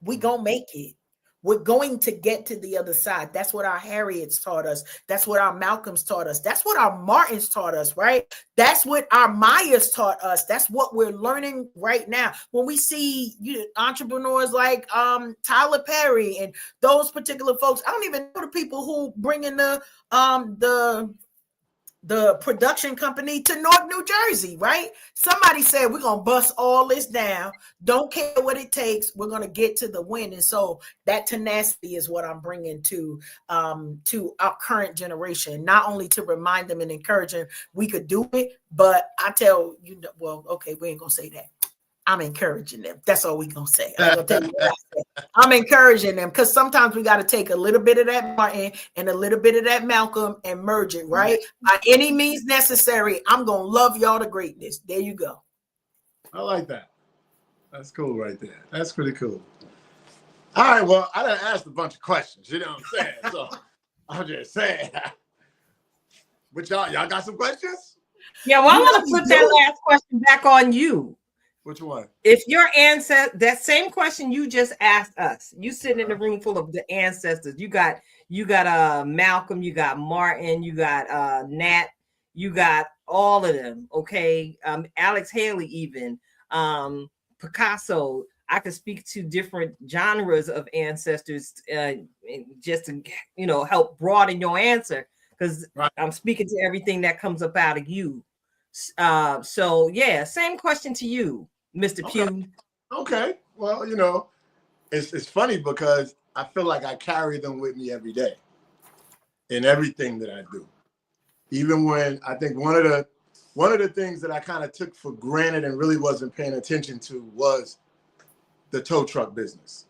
We gonna make it. We're going to get to the other side. That's what our Harriets taught us. That's what our Malcolms taught us. That's what our Martins taught us, right? That's what our Mayas taught us. That's what we're learning right now. When we see entrepreneurs like Tyler Perry and those particular folks, I don't even know the people who bring in the production company to North New Jersey, right? Somebody said, we're going to bust all this down. Don't care what it takes. We're going to get to the win. And so that tenacity is what I'm bringing to our current generation, not only to remind them and encourage them we could do it, but I tell you, well, okay, we ain't going to say that. I'm encouraging them. That's all we're going to say. I'm encouraging them, because sometimes we got to take a little bit of that Martin and a little bit of that Malcolm and merge it, right? By any means necessary, I'm going to love y'all to greatness. There you go. I like that. That's cool right there. That's pretty cool. All right, well, I done asked a bunch of questions. You know what I'm saying? So I'm just saying. But y'all got some questions? Yeah, well, I want to flip that last question back on you. Which one? If your ancestor, that same question you just asked us, you sitting in a room full of the ancestors. You got Malcolm, you got Martin, you got Nat, you got all of them. Okay, Alex Haley, even Picasso. I could speak to different genres of ancestors, just to help broaden your answer, because I'm speaking to everything that comes up out of you. So yeah, same question to you, Mr. Pugh. Okay. Well, it's funny because I feel like I carry them with me every day in everything that I do. Even when I think one of the things that I kind of took for granted and really wasn't paying attention to was the tow truck business.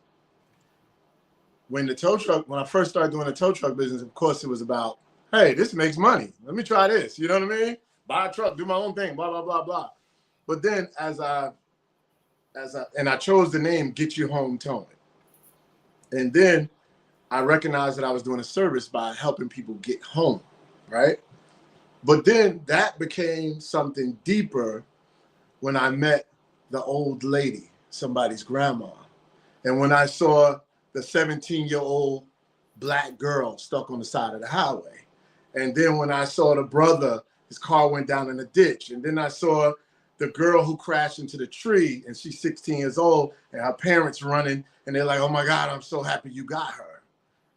When I first started doing the tow truck business, of course it was about, hey, this makes money. Let me try this. You know what I mean? Buy a truck, do my own thing, blah, blah, blah, blah. But then I chose the name Get You Home Towing. And then I recognized that I was doing a service by helping people get home, right? But then that became something deeper when I met the old lady, somebody's grandma. And when I saw the 17-year-old Black girl stuck on the side of the highway. And then when I saw the brother, his car went down in a ditch. And then I saw the girl who crashed into the tree, and she's 16 years old, and her parents running, and they're like, oh my God, I'm so happy you got her.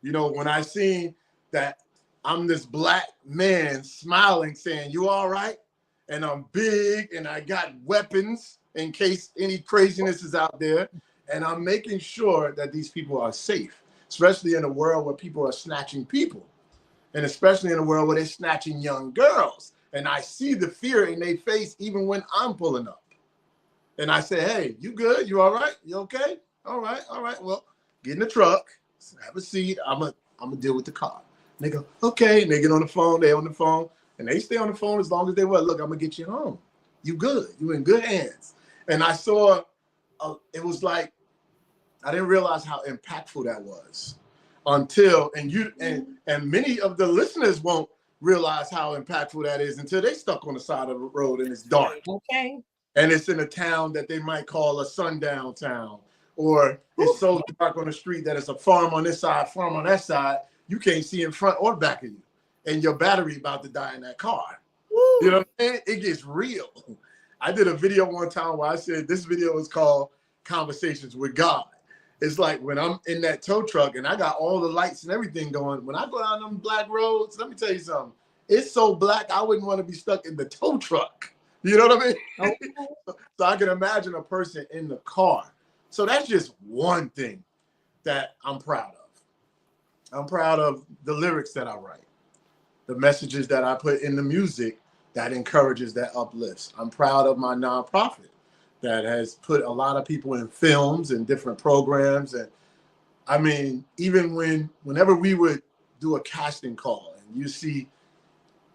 When I seen that I'm this Black man smiling, saying, you all right? And I'm big, and I got weapons in case any craziness is out there. And I'm making sure that these people are safe, especially in a world where people are snatching people. And especially in a world where they're snatching young girls. And I see the fear in their face even when I'm pulling up. And I say, hey, you good? You all right? You okay? All right. Well, get in the truck, have a seat. I'm gonna deal with the car. And they go, okay. And they get on the phone. They're on the phone. And they stay on the phone as long as they will. Look, I'm going to get you home. You good. You in good hands. And I saw it was like I didn't realize how impactful that was until and many of the listeners won't realize how impactful that is until they stuck on the side of the road and it's dark. Okay. And it's in a town that they might call a sundown town, or it's so dark on the street that it's a farm on this side, farm on that side. You can't see in front or back of you, and your battery about to die in that car. Woo. You know what I'm saying? It gets real. I did a video one time where I said this video is called Conversations with God. It's like when I'm in that tow truck and I got all the lights and everything going. When I go down them black roads, let me tell you something. It's so black I wouldn't want to be stuck in the tow truck. You know what I mean? Okay. So I can imagine a person in the car. So that's just one thing that I'm proud of. I'm proud of the lyrics that I write, the messages that I put in the music that encourages, that uplifts. I'm proud of my nonprofit that has put a lot of people in films and different programs. And I mean, even whenever we would do a casting call and you see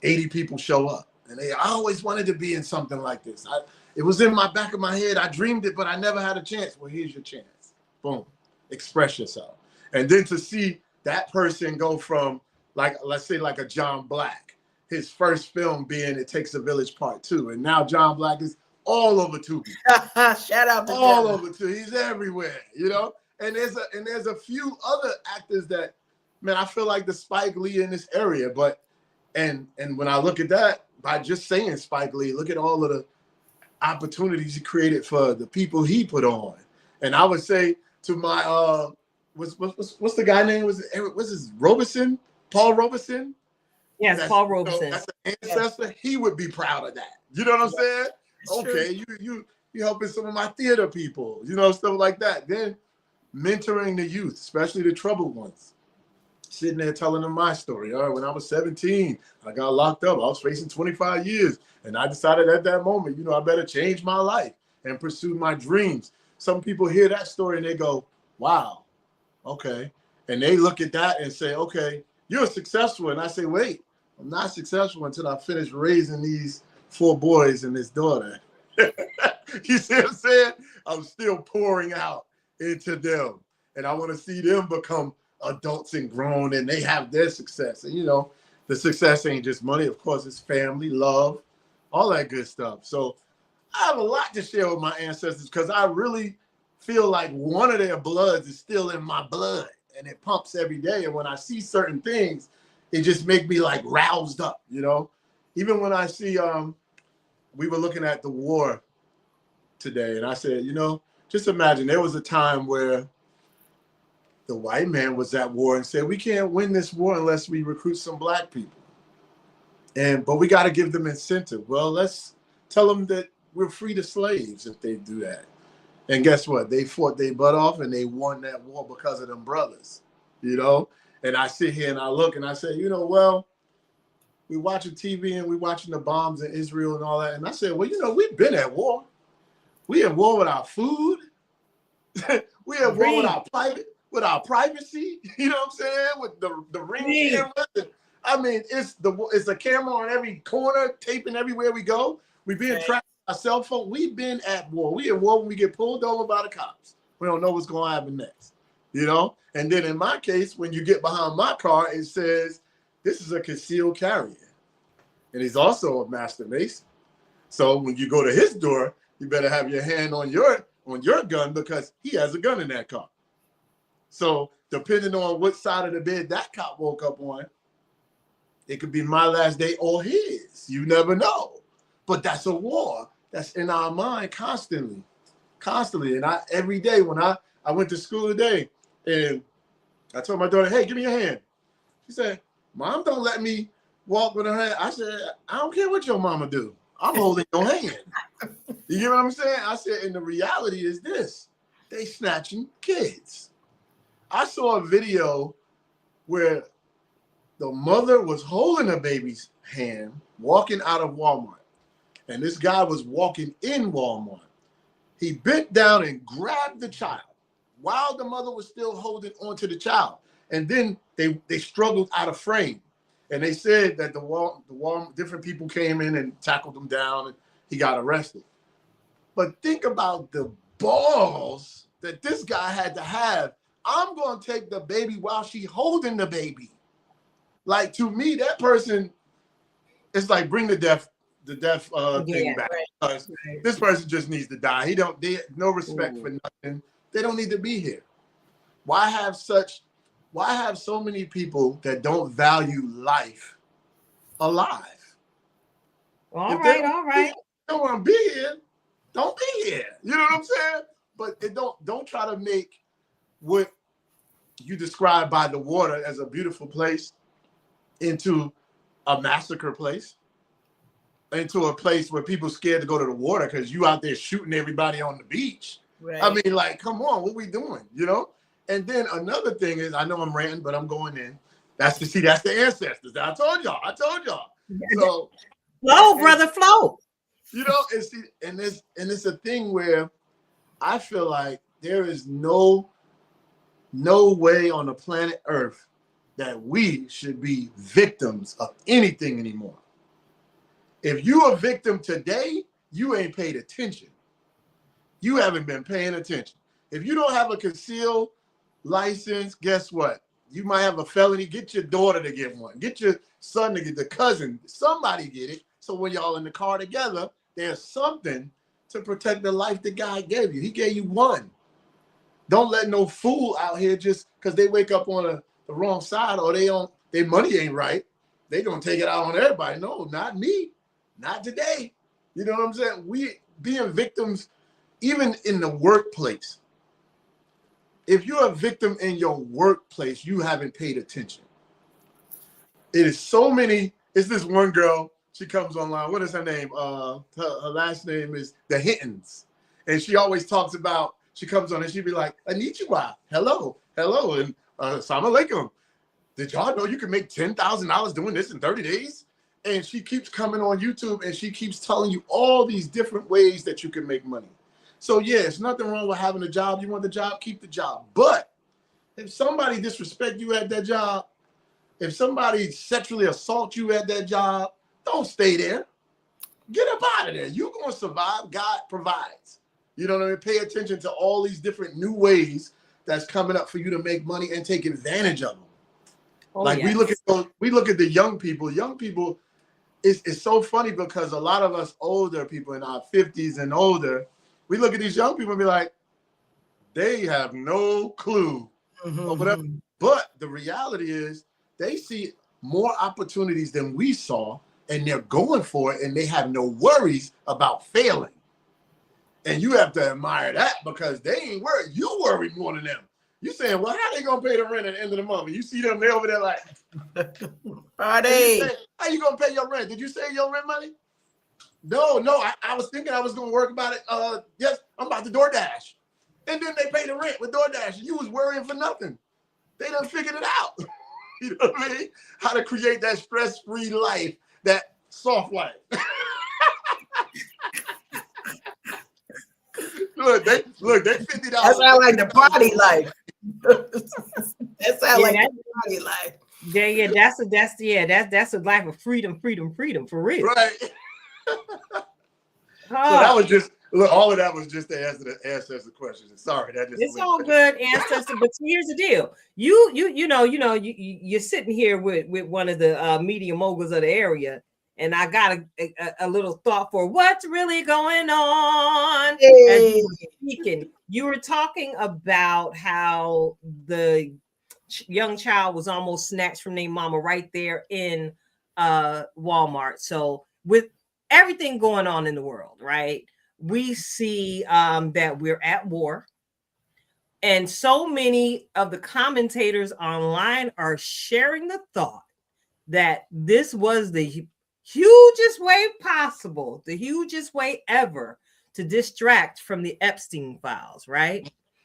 80 people show up, and I always wanted to be in something like this. It was in my back of my head. I dreamed it, but I never had a chance. Well, here's your chance. Boom. Express yourself. And then to see that person go from, like, let's say like a John Black, his first film being It Takes a Village Part 2. And now John Black is all over Tubi. Shout out to all John. over Tubi. He's everywhere, you know? And there's a few other actors that, man, I feel like the Spike Lee in this area. But and when I look at that, by just saying Spike Lee, look at all of the opportunities he created for the people he put on. And I would say to my what's the guy name? What's his Robeson? Paul Robeson? Yes, Paul Robeson. That's an ancestor. Yes. He would be proud of that. You know what I'm saying? That's okay, true. You helping some of my theater people, you know, stuff like that. Then mentoring the youth, especially the troubled ones. Sitting there telling them my story. All right, when I was 17, I got locked up. I was facing 25 years. And I decided at that moment, you know, I better change my life and pursue my dreams. Some people hear that story and they go, wow, okay. And they look at that and say, okay, you're successful. And I say, wait, I'm not successful until I finish raising these 4 boys and this daughter. You see what I'm saying? I'm still pouring out into them. And I want to see them become adults and grown, and they have their success. And, you know, the success ain't just money. Of course, it's family, love, all that good stuff. So I have a lot to share with my ancestors because I really feel like one of their bloods is still in my blood, and it pumps every day. And when I see certain things, it just make me like roused up, you know? Even when I see, we were looking at the war today, and I said, you know, just imagine there was a time where the white man was at war and said, we can't win this war unless we recruit some black people. But we got to give them incentive. Well, let's tell them that we're free to slaves if they do that. And guess what? They fought their butt off and they won that war because of them brothers, you know? And I sit here and I look and I say, you know, well, we watching TV and we watching the bombs in Israel and all that. And I said, well, you know, we've been at war. We at war with our food. We at war with our privacy. You know what I'm saying? With the ring cameras. I mean, it's a camera on every corner, taping everywhere we go. We've been tracked by our cell phone. We've been at war. We at war when we get pulled over by the cops. We don't know what's going to happen next, you know? And then in my case, when you get behind my car, it says, this is a concealed carrier. And he's also a master mason. So when you go to his door, you better have your hand on your gun because he has a gun in that car. So depending on what side of the bed that cop woke up on, it could be my last day or his. You never know. But that's a war that's in our mind constantly. And every day when I went to school today and I told my daughter, hey, give me your hand. She said, Mom, don't let me walk with her hand. I said, I don't care what your mama do. I'm holding your hand. You get what I'm saying? I said, and the reality is this. They snatching kids. I saw a video where the mother was holding a baby's hand, walking out of Walmart. And this guy was walking in Walmart. He bent down and grabbed the child while the mother was still holding onto the child. And then they struggled out of frame. And they said that different people came in and tackled him down and he got arrested. But think about the balls that this guy had to have. I'm going to take the baby while she holding the baby. Like, to me, that person, it's like bring the death thing back. Because this person just needs to die. They no respect for nothing. They don't need to be here. Why have so many people that don't value life alive? All right. Don't want to be here. Don't be here. You know what I'm saying? But don't try to make what you describe by the water as a beautiful place into a massacre place, into a place where people scared to go to the water because you out there shooting everybody on the beach. Right. I mean, like, come on, what we doing? You know? And then another thing is, I know I'm ranting, but I'm going in. That's the ancestors. I told y'all. So flow, brother, flow. You know, and it's a thing where I feel like there is no way on the planet Earth that we should be victims of anything anymore. If you're a victim today, you ain't paid attention. You haven't been paying attention. If you don't have a concealed license, guess what? You might have a felony. Get your daughter to get one. Get your son to get the cousin. Somebody get it. So when y'all in the car together, there's something to protect the life the guy gave you. He gave you one. Don't let no fool out here just because they wake up on the wrong side or their money ain't right. They gonna take it out on everybody. No, not me. Not today. You know what I'm saying? We being victims, even in the workplace. If you're a victim in your workplace, you haven't paid attention. It is so many. It's this one girl. She comes online. What is her name? Her last name is the Hittens. And she always talks about, she comes on and she'd be like, Konnichiwa, hello, and Assalamu alaikum. Did y'all know you can make $10,000 doing this in 30 days? And she keeps coming on YouTube and she keeps telling you all these different ways that you can make money. So yeah, it's nothing wrong with having a job. You want the job, keep the job. But if somebody disrespect you at that job, if somebody sexually assault you at that job, don't stay there. Get up out of there. You're going to survive. God provides. You know what I mean? Pay attention to all these different new ways that's coming up for you to make money and take advantage of them. Oh, like yes. we look at the young people. Young people, it's so funny because a lot of us older people in our 50s and older, we look at these young people and be like, they have no clue or whatever. But the reality is they see more opportunities than we saw, and they're going for it, and they have no worries about failing. And you have to admire that because they ain't worried. You worry more than them. You saying, well, how they gonna pay the rent at the end of the month? And you see them, they over there like, how you gonna pay your rent? Did you save your rent money? No, I was thinking I was gonna work about it. Yes, I'm about to DoorDash. And then they pay the rent with DoorDash. And you was worrying for nothing. They done figured it out. You know what I mean? How to create that stress-free life, that soft life. Look, they $50. That sound like the party life. That sound like the party life. Yeah, that's a life of freedom for real. Right. So that was just all of that was just to answer the ancestor questions. Sorry, that just it's all good, ancestor. But here's the deal: you're sitting here with one of the media moguls of the area, and I got a little thought for what's really going on. Hey. As you were speaking, you were talking about how the young child was almost snatched from their mama right there in Walmart. So with everything going on in the world, right? We see that we're at war. And so many of the commentators online are sharing the thought that this was the hugest way possible, the hugest way ever to distract from the Epstein files, right?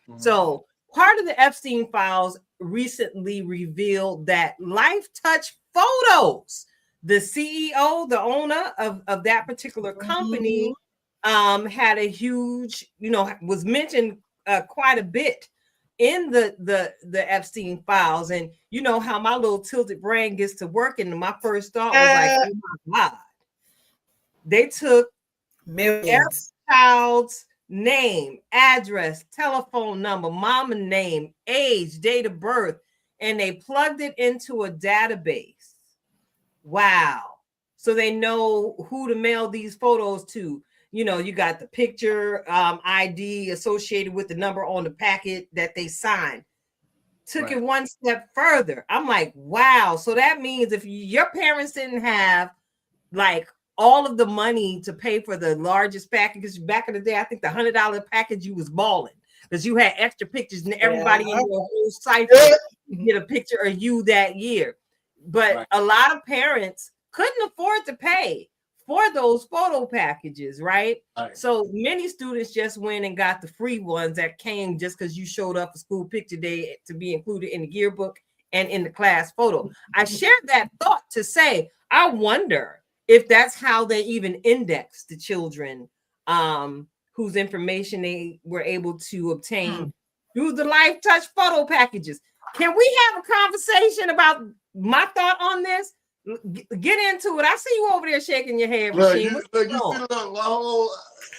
Mm-hmm. So part of the Epstein files recently revealed that Life Touch Photos, the CEO, the owner of that particular company, had a huge, was mentioned quite a bit in the Epstein files. And you know how my little tilted brain gets to work, and my first thought was like, oh my God. They took millions. Every child's name, address, telephone number, mama name, age, date of birth, and they plugged it into a database. Wow. So they know who to mail these photos to. You know, you got the picture ID associated with the number on the packet that they signed. Took it one step further. I'm like, wow. So that means if your parents didn't have like all of the money to pay for the largest package, because back in the day, I think the $100 package, you was balling because you had extra pictures and everybody in your whole cipher get a picture of you that year. But a lot of parents couldn't afford to pay for those photo packages, right? So many students just went and got the free ones that came just because you showed up for school picture day to be included in the yearbook and in the class photo. I shared that thought to say, I wonder if that's how they even index the children whose information they were able to obtain through the Life Touch photo packages. Can we have a conversation about my thought on this? Get into it. I see you over there shaking your head, Rasheem.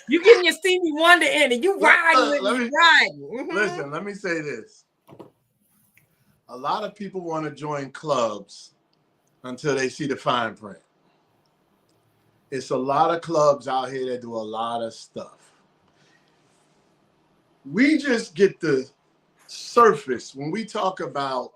You getting your Stevie Wonder in it. You riding with me, riding. Listen, let me say this. A lot of people want to join clubs until they see the fine print. It's a lot of clubs out here that do a lot of stuff. We just get the surface when we talk about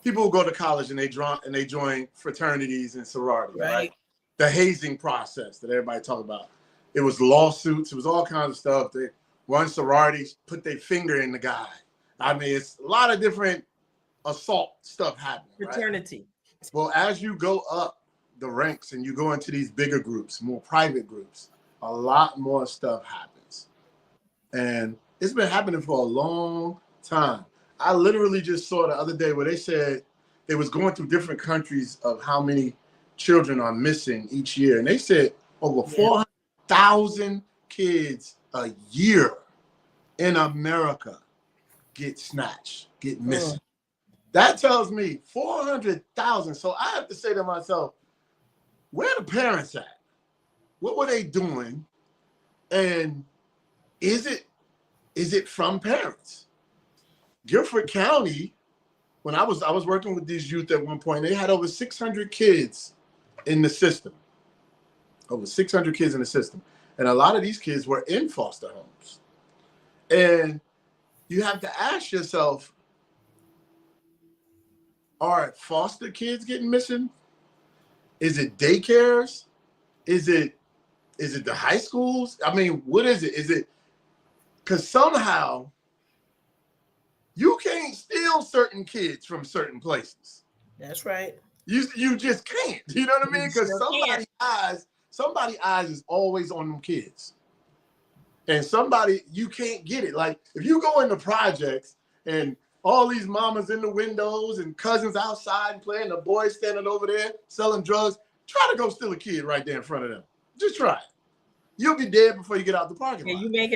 people who go to college and they join fraternities and sororities, right? The hazing process that everybody talk about. It was lawsuits. It was all kinds of stuff. One sorority put their finger in the guy. I mean, it's a lot of different assault stuff happening. Fraternity. Right? Well, as you go up the ranks and you go into these bigger groups, more private groups, a lot more stuff happens. And it's been happening for a long time. I literally just saw the other day where they said they was going through different countries of how many children are missing each year. And they said over 400,000 kids a year in America get snatched, get missing. That tells me 400,000. So I have to say to myself, where are the parents at? What were they doing? And is it from parents? Guilford County, when I was working with these youth at one point, they had over 600 kids in the system. Over 600 kids in the system. And a lot of these kids were in foster homes. And you have to ask yourself, are foster kids getting missing? Is it daycares? Is it the high schools? I mean, what is it? Is it because somehow you can't steal certain kids from certain places? That's right. You just can't. You know what I mean? Because somebody's eyes is always on them kids. And you can't get it. Like if you go into projects and all these mamas in the windows and cousins outside playing, the boys standing over there selling drugs, try to go steal a kid right there in front of them. Just try it. You'll be dead before you get out the parking lot. You ain't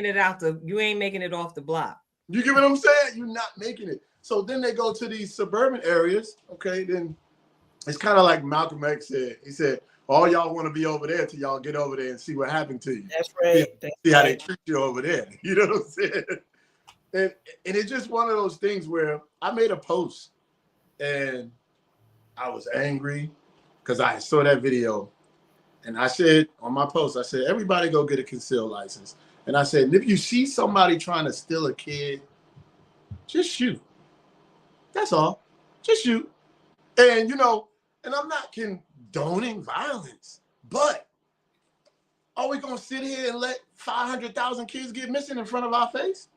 making it off the block. You get what I'm saying? You're not making it. So then they go to these suburban areas. Okay, then it's kind of like Malcolm X said. He said, all y'all want to be over there till y'all get over there and see what happened to you. That's right. See how they treat you over there. You know what I'm saying? And it's just one of those things where I made a post and I was angry because I saw that video. And I said on my post, I said, everybody go get a concealed license. And I said, if you see somebody trying to steal a kid, just shoot. That's all. Just shoot. And, and I'm not condoning violence, but are we going to sit here and let 500,000 kids get missing in front of our face?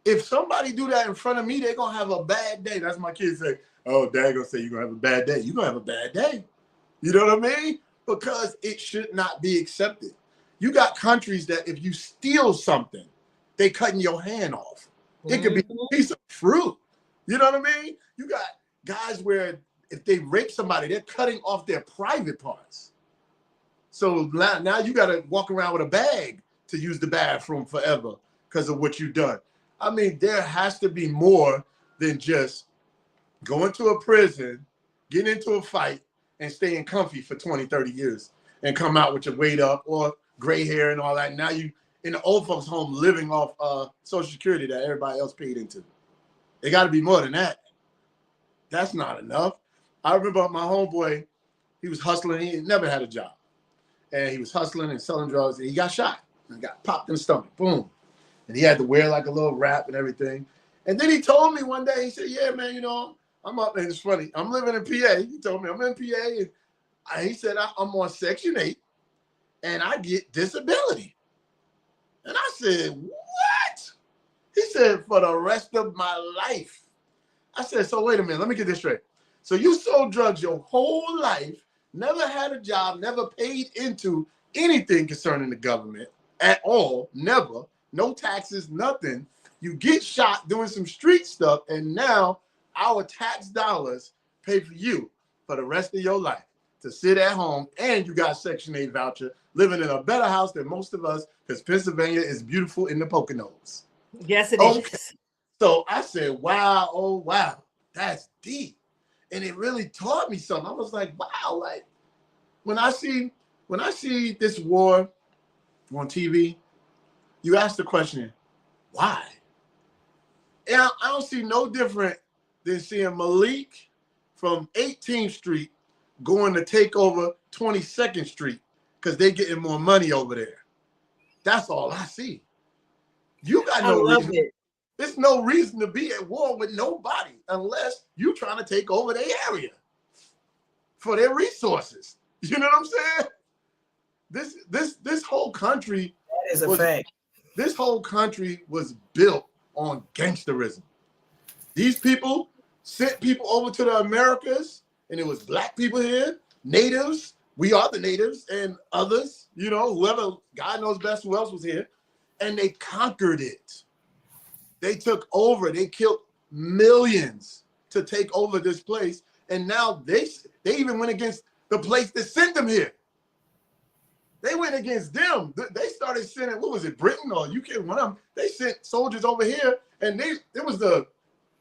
If somebody do that in front of me, they're going to have a bad day. That's my kids say, oh, dad going to say you're going to have a bad day. You're going to have a bad day. You know what I mean? Because it should not be accepted. You got countries that if you steal something, they cutting your hand off. It could be a piece of fruit. You know what I mean? You got guys where if they rape somebody, they're cutting off their private parts. So now you got to walk around with a bag to use the bathroom forever because of what you've done. I mean, there has to be more than just going to a prison, getting into a fight, and staying comfy for 20, 30 years and come out with your weight up or gray hair and all that. Now you in the old folks' home living off Social Security that everybody else paid into. It got to be more than that. That's not enough. I remember my homeboy, he was hustling. He never had a job. And he was hustling and selling drugs. And he got shot and got popped in the stomach. Boom. And he had to wear like a little wrap and everything. And then he told me one day, he said, yeah, man, you know, I'm up, and it's funny. I'm living in PA. He told me I'm in PA. And he said, I'm on Section 8 and I get disability. And I said, what? He said, for the rest of my life. I said, so wait a minute, let me get this straight. So you sold drugs your whole life, never had a job, never paid into anything concerning the government at all, never, no taxes, nothing. You get shot doing some street stuff, and now our tax dollars pay for you for the rest of your life to sit at home, and you got Section 8 voucher, living in a better house than most of us, because Pennsylvania is beautiful in the Poconos. Yes, it is. So I said, wow, oh, wow, that's deep. And it really taught me something. I was like, wow, like when I see this war on TV, you ask the question, why? And I don't see no different than seeing Malik from 18th Street going to take over 22nd Street because they're getting more money over there. That's all I see. You got no reason. There's no reason to be at war with nobody unless you're trying to take over their area for their resources. You know what I'm saying? This whole country that is a fact. This whole country was built on gangsterism. These people sent people over to the Americas, and it was black people here, natives. We are the natives, and others, you know, whoever, God knows best who else was here, and they conquered it. They took over. They killed millions to take over this place. And now they even went against the place that sent them here. They went against them. They started sending, what was it, Britain or UK? One of them, they sent soldiers over here, and it was the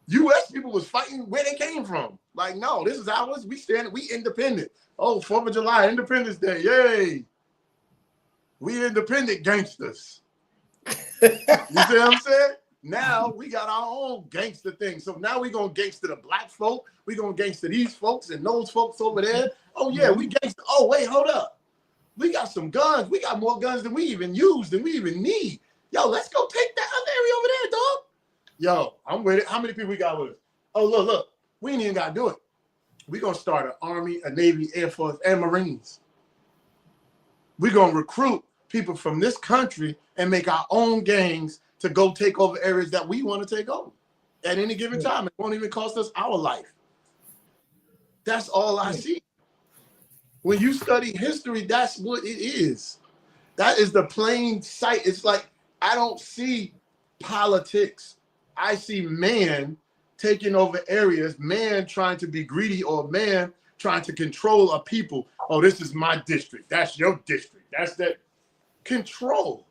U.S. people was fighting where they came from. Like, no, this is ours. We independent. Oh, 4th of July, Independence Day. Yay. We independent gangsters. You see what I'm saying? Now we got our own gangster thing. So now we're going to gangster the black folk. We're going to gangster these folks and those folks over there. Oh, yeah, we gangster. Oh, wait, hold up. We got some guns. We got more guns than we even use, than we even need. Yo, let's go take that other area over there, dog. Yo, I'm with it. How many people we got with us? Oh, look. We ain't even got to do it. We're going to start an Army, a Navy, Air Force, and Marines. We're going to recruit people from this country and make our own gangs to go take over areas that we want to take over at any given time. It won't even cost us our life. That's all I see. When you study history, that's what it is. That is the plain sight. It's like, I don't see politics. I see man taking over areas, man trying to be greedy, or man trying to control a people. Oh, this is my district. That's your district. That's that control.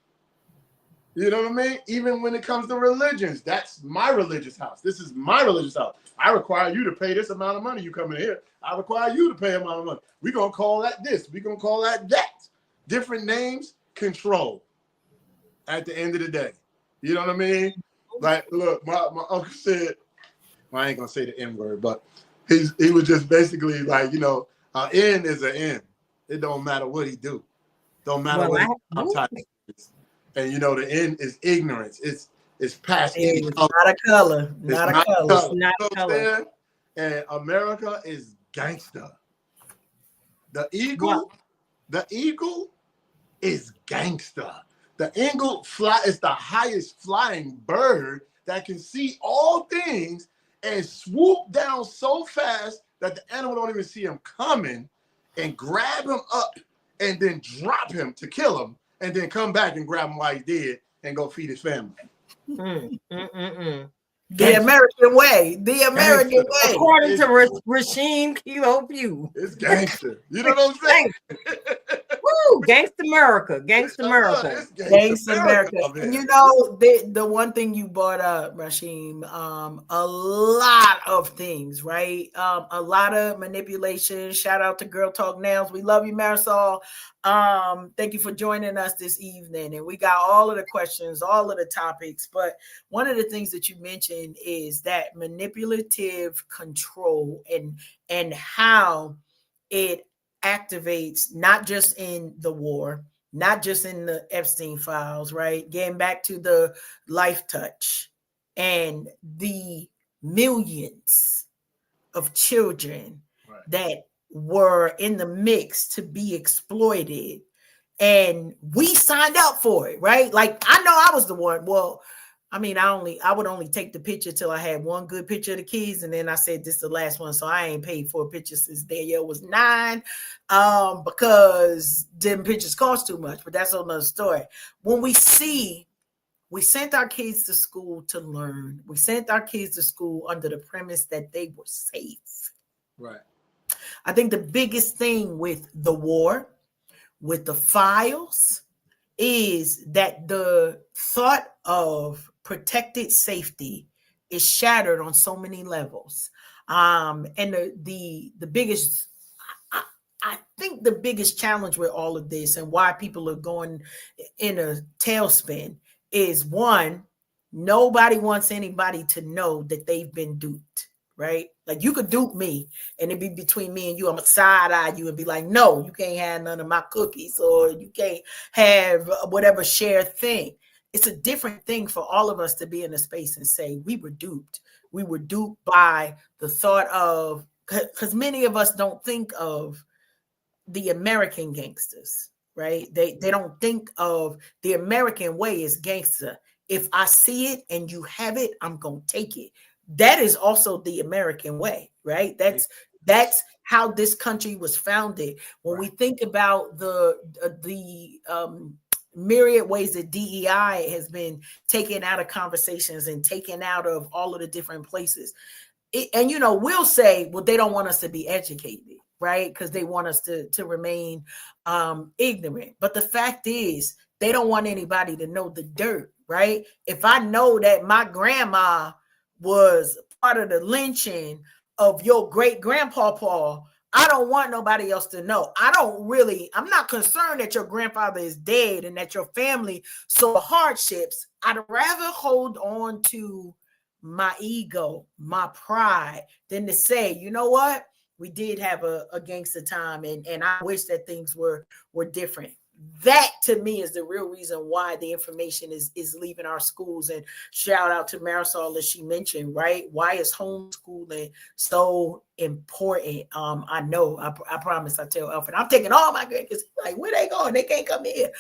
You know what I mean? Even when it comes to religions, that's my religious house. This is my religious house. I require you to pay this amount of money. You come in here, I require you to pay amount of money. We're going to call that this. We're going to call that that. Different names, control at the end of the day. You know what I mean? Like, look, my uncle said, well, I ain't going to say the N word, but he was just basically like, you know, an N is an N. It don't matter what he do. Don't matter what he is. And you know, the N is ignorance. It's past any color. Not a color. Not a color. Not a color. And America is gangster. The eagle is gangster. The eagle is the highest flying bird that can see all things and swoop down so fast that the animal don't even see him coming, and grab him up and then drop him to kill him, and then come back and grab him while he's dead and go feed his family. The American way. The American way. According to Rasheem Pugh. It's gangster. You know what I'm saying? Woo! Gangsta America. Gangsta America. Thanks, America. And you know, the one thing you brought up, Rasheem, a lot of things, right? A lot of manipulation. Shout out to Girl Talk Nails. We love you, Marisol. Thank you for joining us this evening. And we got all of the questions, all of the topics. But one of the things that you mentioned is that manipulative control and how it activates not just in the war, not just in the Epstein files, right? Getting back to the Life Touch and the millions of children that were in the mix to be exploited. And we signed up for it, right? Like, I know I was the one. Well, I mean, I would only take the picture till I had one good picture of the kids, and then I said this is the last one, so I ain't paid for a picture since Danielle was 9, because them pictures cost too much. But that's another story. When we sent our kids to school to learn. We sent our kids to school under the premise that they were safe. Right. I think the biggest thing with the war, with the files, is that the thought of protected safety is shattered on so many levels. And the biggest, I think the biggest challenge with all of this and why people are going in a tailspin is, one, nobody wants anybody to know that they've been duped, right? Like, you could dupe me and it'd be between me and you. I'm a side-eye you and be like, no, you can't have none of my cookies, or you can't have whatever shared thing. It's a different thing for all of us to be in a space and say, we were duped. We were duped by the thought of, because many of us don't think of the American gangsters, right? They don't think of the American way as gangster. If I see it and you have it, I'm going to take it. That is also the American way, right? That's how this country was founded. When we think about the myriad ways that DEI has been taken out of conversations and taken out of all of the different places. And, you know, we'll say, well, they don't want us to be educated, right? Because they want us to remain ignorant. But the fact is, they don't want anybody to know the dirt, right? If I know that my grandma was part of the lynching of your great grandpapa, I don't want nobody else to know. I'm not concerned that your grandfather is dead and that your family saw hardships. I'd rather hold on to my ego, my pride, than to say, you know what? We did have a gangster time, and I wish that things were different. That, to me, is the real reason why the information is leaving our schools. And shout out to Marisol, as she mentioned, right? Why is homeschooling so important? I know, I promise I tell Alfred, I'm taking all my grandkids. Like, where they going? They can't come here.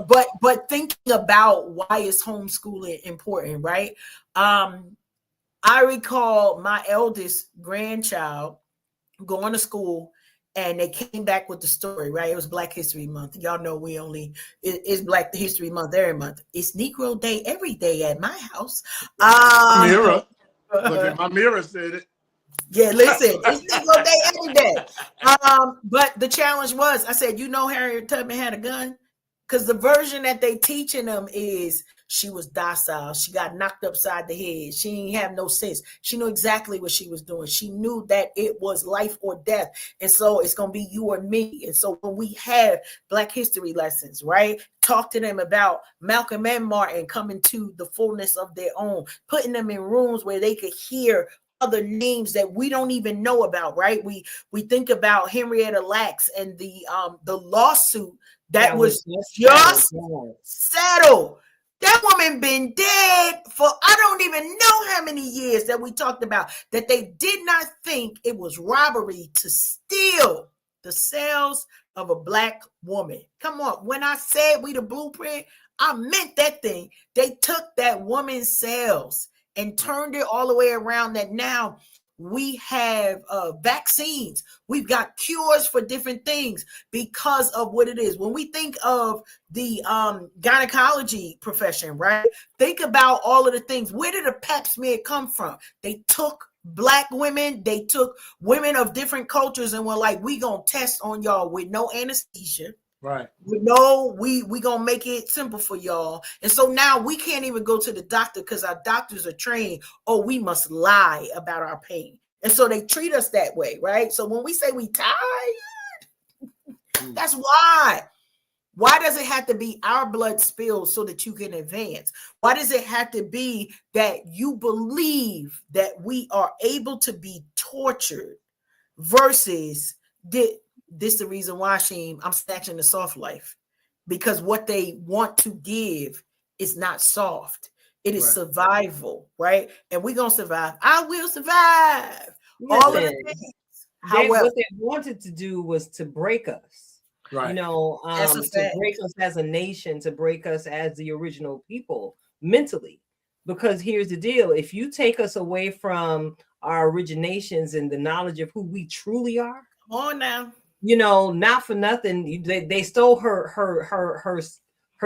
But thinking about why is homeschooling important, right? I recall my eldest grandchild going to school, and they came back with the story, right? It was Black History Month. Y'all know it's Black History Month every month. It's Negro Day every day at my house. Mirror. Look at my mirror said it. Yeah, listen, it's Negro Day every day. But the challenge was, I said, you know, Harriet Tubman had a gun? Because the version that they teaching them is she was docile. She got knocked upside the head. She didn't have no sense. She knew exactly what she was doing. She knew that it was life or death. And so it's going to be you or me. And so when we have Black history lessons, right? Talk to them about Malcolm and Martin coming to the fullness of their own, putting them in rooms where they could hear other names that we don't even know about, right? We think about Henrietta Lacks and the lawsuit that was just settled. That woman been dead for I don't even know how many years, that we talked about, that they did not think it was robbery to steal the cells of a Black woman. Come on. When I said we the blueprint, I meant that thing. They took that woman's cells and turned it all the way around, that now we have vaccines. We've got cures for different things because of what it is. When we think of the gynecology profession, right? Think about all of the things. Where did a pap smear come from? They took Black women, they took women of different cultures and were like, we gonna test on y'all with no anesthesia. Right. We gonna make it simple for y'all. And so now we can't even go to the doctor because our doctors are trained. Oh, we must lie about our pain. And so they treat us that way, right? So when we say we tired, that's why. Why does it have to be our blood spilled so that you can advance? Why does it have to be that you believe that we are able to be tortured versus this the reason why, Sheem, I'm snatching the soft life? Because what they want to give is not soft. It is survival, right? And we're going to survive. I will survive. All of the things. However, what they wanted to do was to break us. Right. You know, to break us as a nation, to break us as the original people mentally. Because here's the deal. If you take us away from our originations and the knowledge of who we truly are. Come on now. You know, not for nothing. They stole her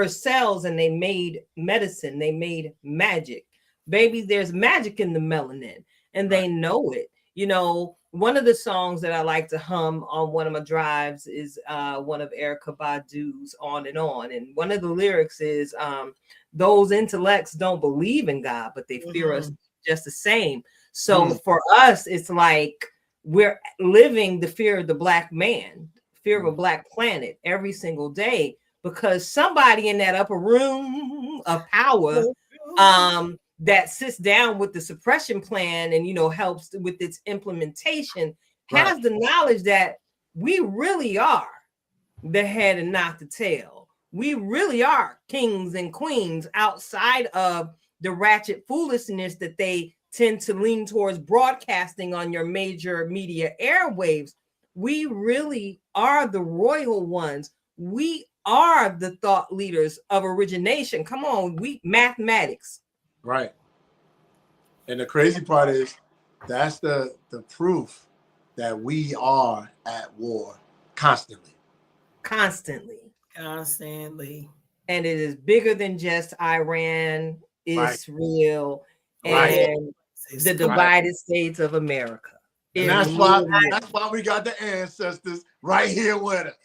cells and they made medicine. They made magic. Baby, there's magic in the melanin and they know it. You know, one of the songs that I like to hum on one of my drives is one of Erykah Badu's On and On. And one of the lyrics is, those intellects don't believe in God, but they fear us just the same. So for us, it's like we're living the fear of the Black man, fear of a Black planet every single day, because somebody in that upper room of power that sits down with the suppression plan and, you know, helps with its implementation has the knowledge that we really are the head and not the tail. We really are kings and queens outside of the ratchet foolishness that they tend to lean towards broadcasting on your major media airwaves. We really are the royal ones. We are the thought leaders of origination. Come on, mathematics. Right. And the crazy part is that's the proof that we are at war constantly. Constantly. And it is bigger than just Iran, Israel, and the divided states of America. And that's why we got the ancestors right here with us.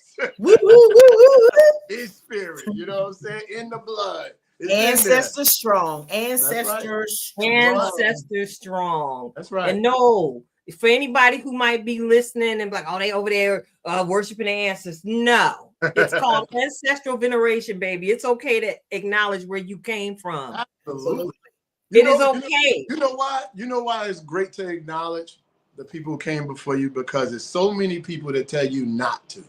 His spirit, you know what I'm saying? In the blood. Ancestors strong. Ancestors strong. That's right. And no, for anybody who might be listening and be like, oh, they over there worshiping their ancestors. No, it's called ancestral veneration, baby. It's okay to acknowledge where you came from. Absolutely. It is okay. You know why? You know why it's great to acknowledge the people who came before you? Because there's so many people that tell you not to.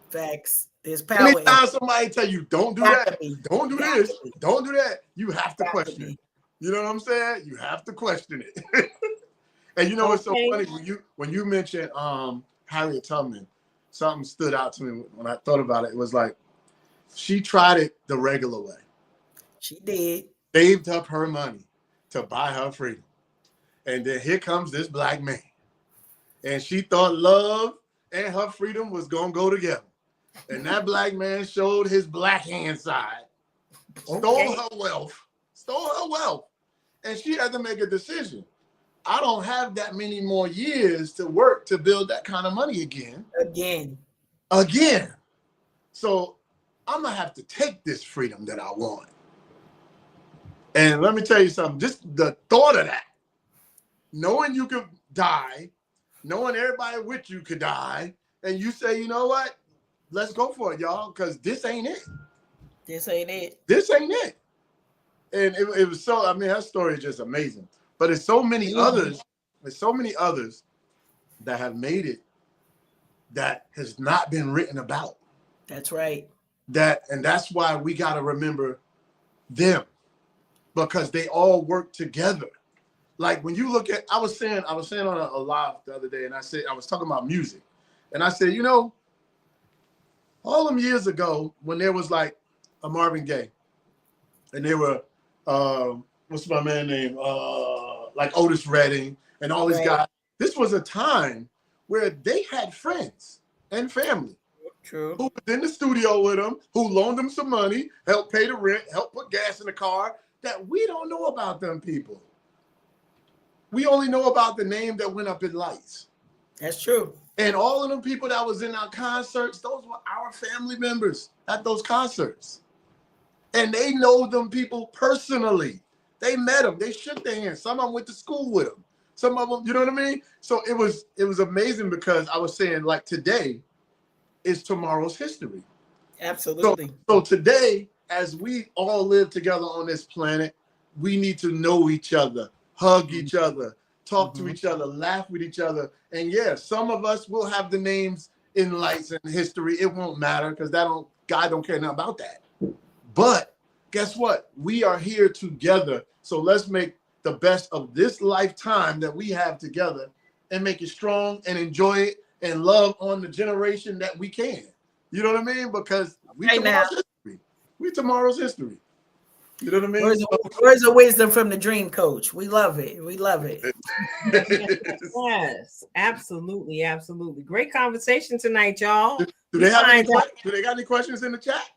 Facts. There's power. Anytime somebody tell you don't do that, don't do this, don't do that, you have to question it. You know what I'm saying? You have to question it. And you know what's so funny? When you mentioned Harriet Tubman, something stood out to me when I thought about it. It was like she tried it the regular way. She did. Saved up her money to buy her freedom. And then here comes this Black man. And she thought love and her freedom was going to go together. And that Black man showed his Black hand side, stole her wealth. And she had to make a decision. I don't have that many more years to work to build that kind of money again. So I'm going to have to take this freedom that I want. And let me tell you something, just the thought of that, knowing you could die, knowing everybody with you could die, and you say, you know what? Let's go for it, y'all, because this ain't it. And it was so, I mean, that story is just amazing. But there's so many others, that have made it that has not been written about. That's right. And that's why we got to remember them, because they all work together. Like when you look at, I was saying on a live the other day, and I was talking about music, and I said, you know, all them years ago when there was like a Marvin Gaye, and they were, what's my man name? Like Otis Redding and all these guys. This was a time where they had friends and family. True. Who was in the studio with them, who loaned them some money, helped pay the rent, helped put gas in the car, that we don't know about them people. we only know about the name that went up in lights. That's true. And all of them people that was in our concerts, those were our family members at those concerts. And they know them people personally. They met them. They shook their hands. Some of them went to school with them. Some of them, you know what I mean? So it was amazing because I was saying, like, today is tomorrow's history. Absolutely. So today, as we all live together on this planet, we need to know each other, hug each other, talk to each other, laugh with each other. And yeah, some of us will have the names in lights and history. It won't matter because God don't care nothing about that. But guess what? We are here together. So let's make the best of this lifetime that we have together and make it strong and enjoy it and love on the generation that we can. You know what I mean? Because we tomorrow's history. You know what I mean? Words of wisdom from the Dream Coach. We love it. We love it. Yes, absolutely, absolutely. Great conversation tonight, y'all. Do they got any questions in the chat?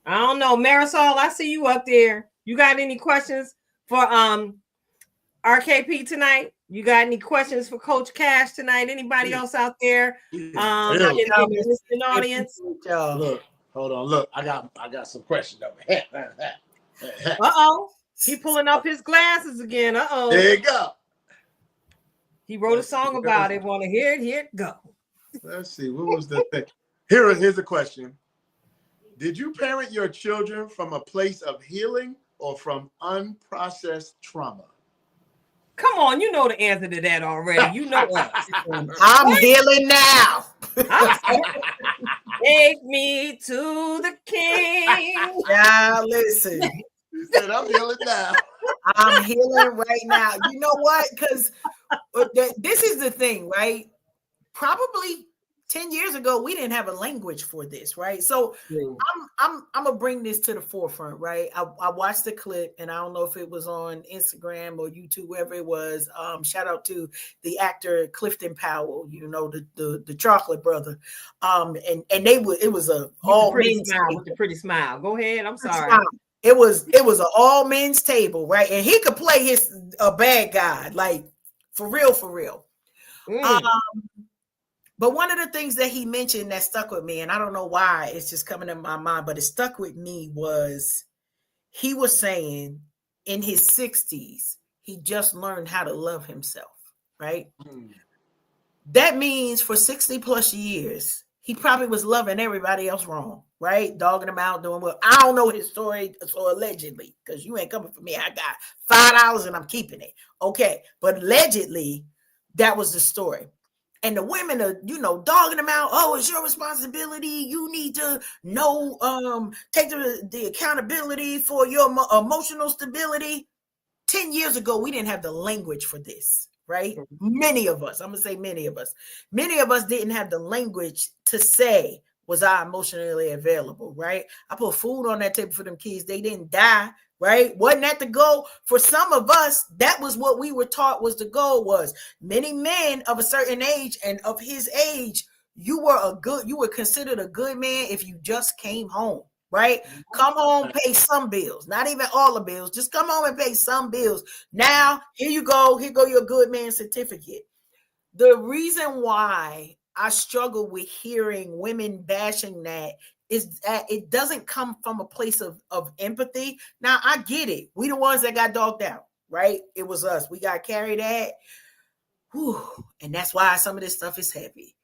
I don't know. Marisol, I see you up there. You got any questions for RKP tonight? You got any questions for Coach Cash tonight? Anybody else out there in the listening audience? Look, hold on. Look, I got some questions over here. Uh-oh. He pulling up his glasses again. Uh-oh. There you go. He wrote a song about it. Want to hear it? Here it go. Let's see. What was the thing? Here's a question. Did you parent your children from a place of healing or from unprocessed trauma? Come on, you know the answer to that already. You know us. I'm healing now. Take me to the king. Yeah, listen. He said, I'm healing now. I'm healing right now. You know what? Because this is the thing, right? Probably 10 years ago, we didn't have a language for this, right? So I'm gonna bring this to the forefront, right? I watched the clip, and I don't know if it was on Instagram or YouTube, wherever it was. Shout out to the actor Clifton Powell, you know, the chocolate brother. And it was a all men's smile with the pretty smile. Go ahead. I'm sorry. It was an all men's table, right? And he could play a bad guy, like for real. But one of the things that he mentioned that stuck with me, and I don't know why it's just coming in my mind, but it stuck with me, was he was saying in his 60s, he just learned how to love himself, right? That means for 60 plus years, he probably was loving everybody else wrong, right? Dogging them out, doing what? I don't know his story, so allegedly, because you ain't coming for me. I got $5 and I'm keeping it. Okay, but allegedly, that was the story. And the women are, dogging them out. Oh, it's your responsibility. You need to know, take the accountability for your emotional stability. 10 years ago, we didn't have the language for this, right? Many of us, I'm going to say many of us didn't have the language to say, was I emotionally available, right? I put food on that table for them kids. They didn't die. Right? Wasn't that the goal? For some of us, that was what we were taught was the goal was. Many men of a certain age and of his age, you were considered a good man if you just came home, right? Come home, pay some bills, not even all the bills, just come home and pay some bills. Now, here go your good man certificate. The reason why I struggle with hearing women bashing that is that it doesn't come from a place of empathy. Now, I get it. We the ones that got dogged out, right? It was us. We got carried at. Whew. And that's why some of this stuff is heavy.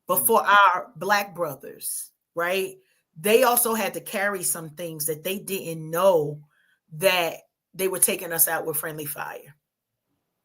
But for our Black brothers, right, they also had to carry some things that they didn't know that they were taking us out with friendly fire.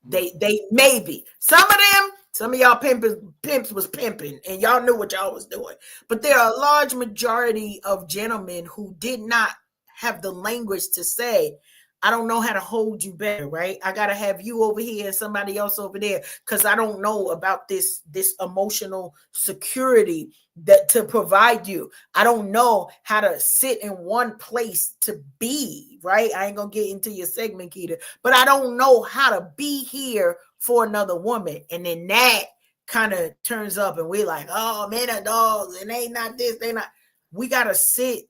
They maybe. Some of y'all pimps was pimping and y'all knew what y'all was doing. But there are a large majority of gentlemen who did not have the language to say, I don't know how to hold you better, right? I got to have you over here and somebody else over there because I don't know about this emotional security that to provide you. I don't know how to sit in one place to be, right? I ain't going to get into your segment, Keita, but I don't know how to be here for another woman. And then that kind of turns up and we're like, oh, men are dogs and they not this, they not. We got to sit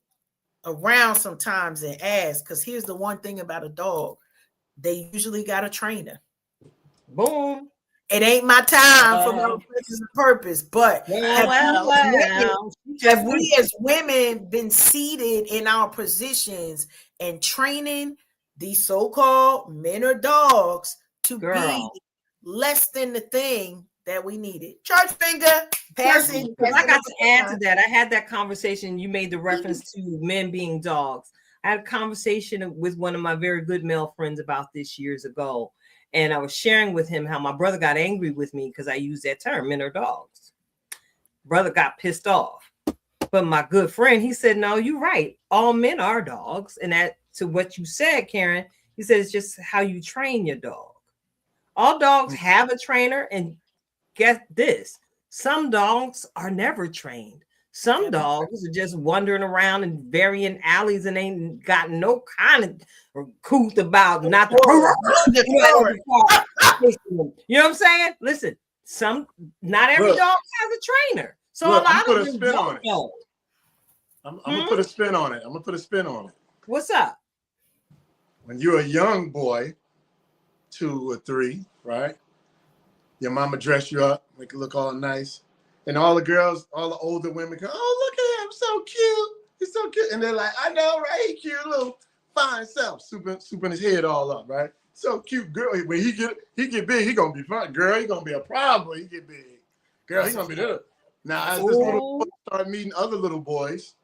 around sometimes and ask, because here's the one thing about a dog, they usually got a trainer. Boom. It ain't my time for my business and purpose. But have we as women been seated in our positions and training these so-called men or dogs to be less than the thing that we needed? Church finger, passing. I got to add to that. I had that conversation. You made the reference to men being dogs. I had a conversation with one of my very good male friends about this years ago. And I was sharing with him how my brother got angry with me because I used that term, men are dogs. Brother got pissed off. But my good friend, he said, no, you're right. All men are dogs. And that, to what you said, Karen, he said, it's just how you train your dog. All dogs have a trainer. And get this, some dogs are never trained. Some dogs are just wandering around in varying alleys and ain't got no kind of couth about not the you know what I'm saying? Listen, not every dog has a trainer. So a lot of them don't know. I'm gonna put a spin on it. What's up? When you're a young boy, 2 or 3, right? Your mama dress you up, make you look all nice. And all the girls, all the older women go, oh, look at him, so cute. He's so cute. And they're like, I know, right? He cute, little fine self, souping his head all up, right? So cute, girl. When he get big, he gonna be fun. Girl, he gonna be a problem when he get big. Girl, he gonna be there. Now, as this little boy start meeting other little boys,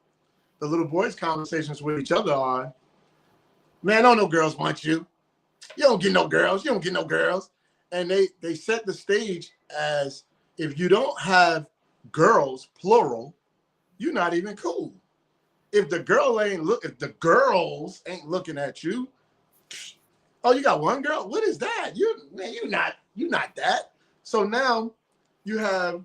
the little boys' conversations with each other are, man, don't no girls want you. You don't get no girls. You don't get no girls. And they set the stage as, if you don't have girls, plural, you're not even cool. If the girls ain't looking at you, oh, you got one girl? What is that? You're not that. So now you have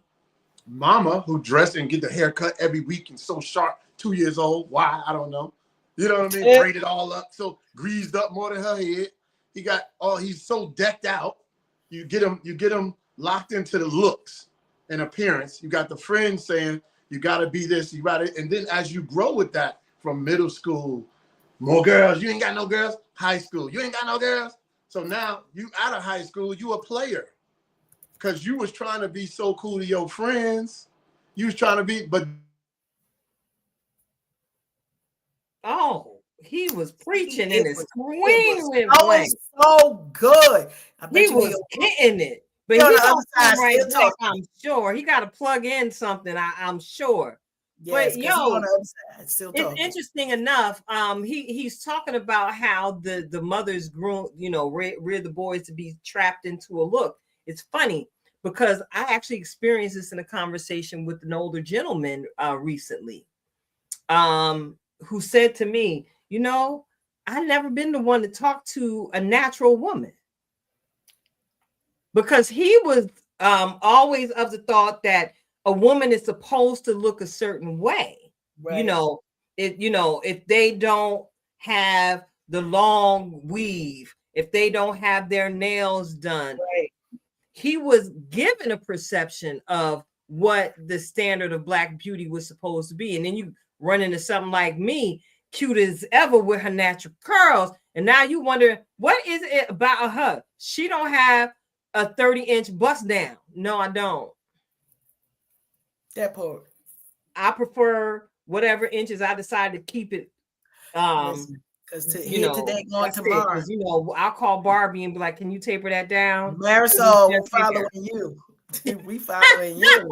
mama who dress and get the haircut every week and so sharp, 2 years old. Why? I don't know. You know what I mean? Braided all up, so greased up more than her head. He's so decked out. You get him locked into the looks and appearance. You got the friends saying, you got to be this, you got to, and then as you grow with that from middle school, more girls, you ain't got no girls. High school, you ain't got no girls. So now you out of high school, you a player because you was trying to be so cool to your friends. You was trying to be, but he was preaching in his screaming way. So good. He was getting it. But he don't come right back, I'm sure. He got to plug in something, I'm sure. Yes, but on the other side, still it's interesting enough. He's talking about how the mothers grew, rear the boys to be trapped into a look. It's funny because I actually experienced this in a conversation with an older gentleman recently, who said to me, I've never been the one to talk to a natural woman. Because he was always of the thought that a woman is supposed to look a certain way. Right. If they don't have the long weave, if they don't have their nails done, right. He was given a perception of what the standard of Black beauty was supposed to be. And then you run into something like me, cute as ever with her natural curls. And now you wonder, what is it about her? She don't have a 30-inch bust down. No, I don't. That part. I prefer whatever inches I decide to keep it. Because today, going tomorrow. I'll call Barbie and be like, "Can you taper that down?" Marisol, we're following you. We following you.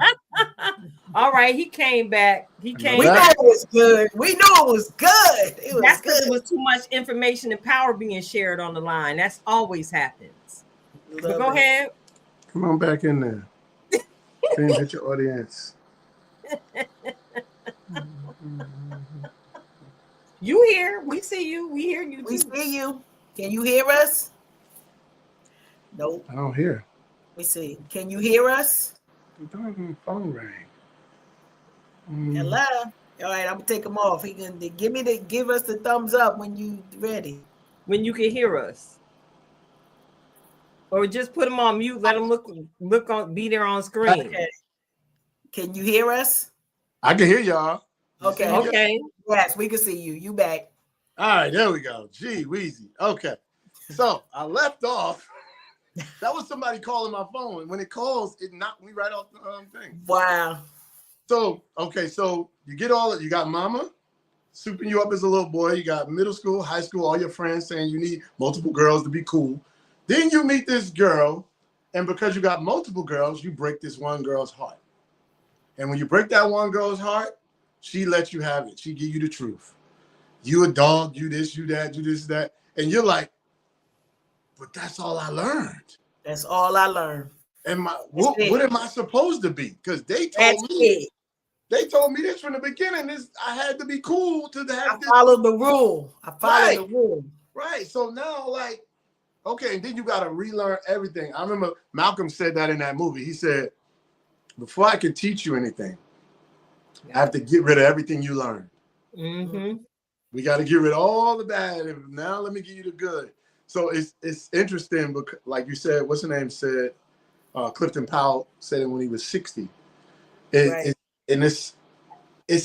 All right, he came back. We knew it was good. That's because it was too much information and power being shared on the line. That's always happens. But go ahead. Come on back in there. Change hit your audience. You here? We see you. We hear you. We see you. Can you hear us? Nope. I don't hear. We see. Can you hear us? The phone rang. Hello. All right, I'm gonna take him off. He can give us the thumbs up when you ready. When you can hear us. Or just put them on mute. Let them be there on screen. Okay. Can you hear us? I can hear y'all. Okay. Yes, we can see you. You back. All right, there we go. Gee, Weezy. Okay. So I left off That was somebody calling my phone. And when it calls, it knocked me right off the thing. Wow. So, okay, so you got mama souping you up as a little boy. You got middle school, high school, all your friends saying you need multiple girls to be cool. Then you meet this girl, and because you got multiple girls, you break this one girl's heart. And when you break that one girl's heart, she lets you have it. She give you the truth. You a dog, you this, you that, you this, that. And you're like, but that's all I learned. That's all I learned. And what am I supposed to be? Because they told me this from the beginning. I had to be cool to have this. I followed the rule. The rule. Right. So now, like, okay, and then you got to relearn everything. I remember Malcolm said that in that movie. He said, before I can teach you anything, I have to get rid of everything you learned. Mm-hmm. We got to get rid of all the bad. And now let me give you the good. So it's interesting because, like you said, what's the name said? Clifton Powell said it when he was 60. And it's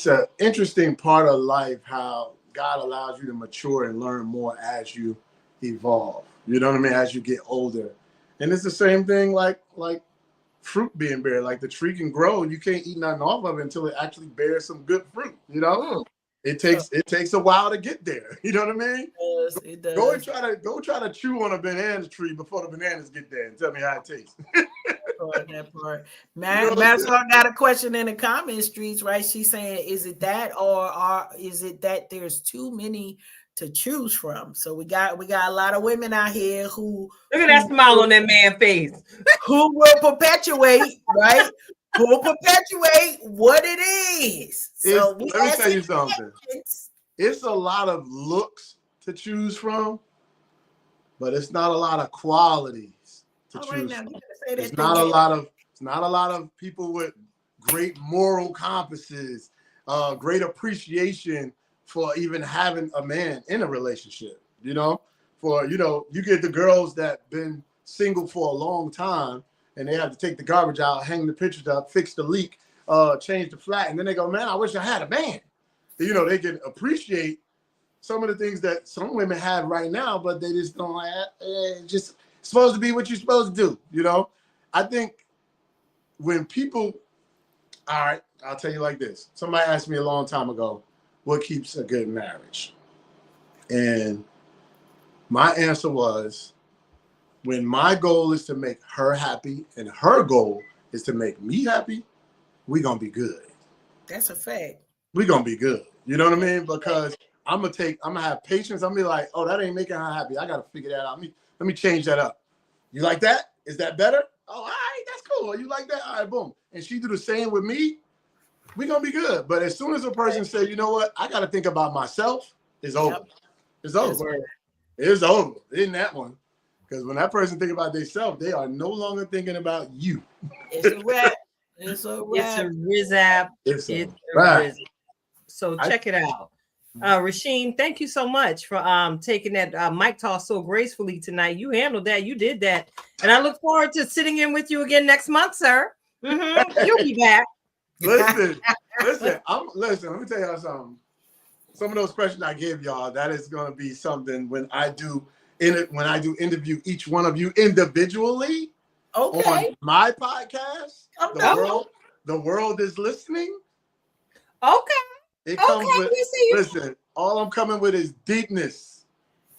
an interesting part of life how God allows you to mature and learn more as you evolve. You know what I mean? As you get older. And it's the same thing like fruit being bared. Like the tree can grow and you can't eat nothing off of it until it actually bears some good fruit, you know? It takes a while to get there. You know what I mean? It does. Go try to chew on a banana tree before the bananas get there and tell me how it tastes. That part. Marisol got a question in the comment streets, right? She's saying, is it that or is it that there's too many to choose from? So we got a lot of women out here who look at that smile on that man's face. Who will perpetuate, right? Who will perpetuate what it is. So let me tell you something. It's a lot of looks to choose from, but it's not a lot of qualities to choose from. It's not a lot of people with great moral compasses, great appreciation for even having a man in a relationship. You know, you get the girls that been single for a long time and they have to take the garbage out, hang the pictures up, fix the leak, change the flat, and then they go, man, I wish I had a man. You know, they can appreciate some of the things that some women have right now, but they just don't just supposed to be what you're supposed to do, you know? I think when people, all right, I'll tell you like this. Somebody asked me a long time ago, what keeps a good marriage? And my answer was, when my goal is to make her happy and her goal is to make me happy, we're going to be good. That's a fact. We're going to be good. You know what I mean? Because I'm going to have patience. I'm going to be like, oh, that ain't making her happy. I got to figure that out. Let me change that up. You like that? Is that better? Oh, all right, that's cool. You like that? All right, boom. And she do the same with me, we're going to be good. But as soon as a person says, you know what? I got to think about myself, it's over. It's over. It's over. In that one. Because when that person think about themselves, they are no longer thinking about you. It's a wrap. It's a rizap. It's a rizap. So check it out. Rasheem, thank you so much for taking that mic toss so gracefully tonight. You handled that. You did that. And I look forward to sitting in with you again next month, sir. Mm-hmm. You'll be back. Listen. Let me tell y'all something. Some of those questions I gave y'all, that is going to be something when I do interview each one of you individually on my podcast. The world is listening. Okay. It comes with, listen, all I'm coming with is deepness.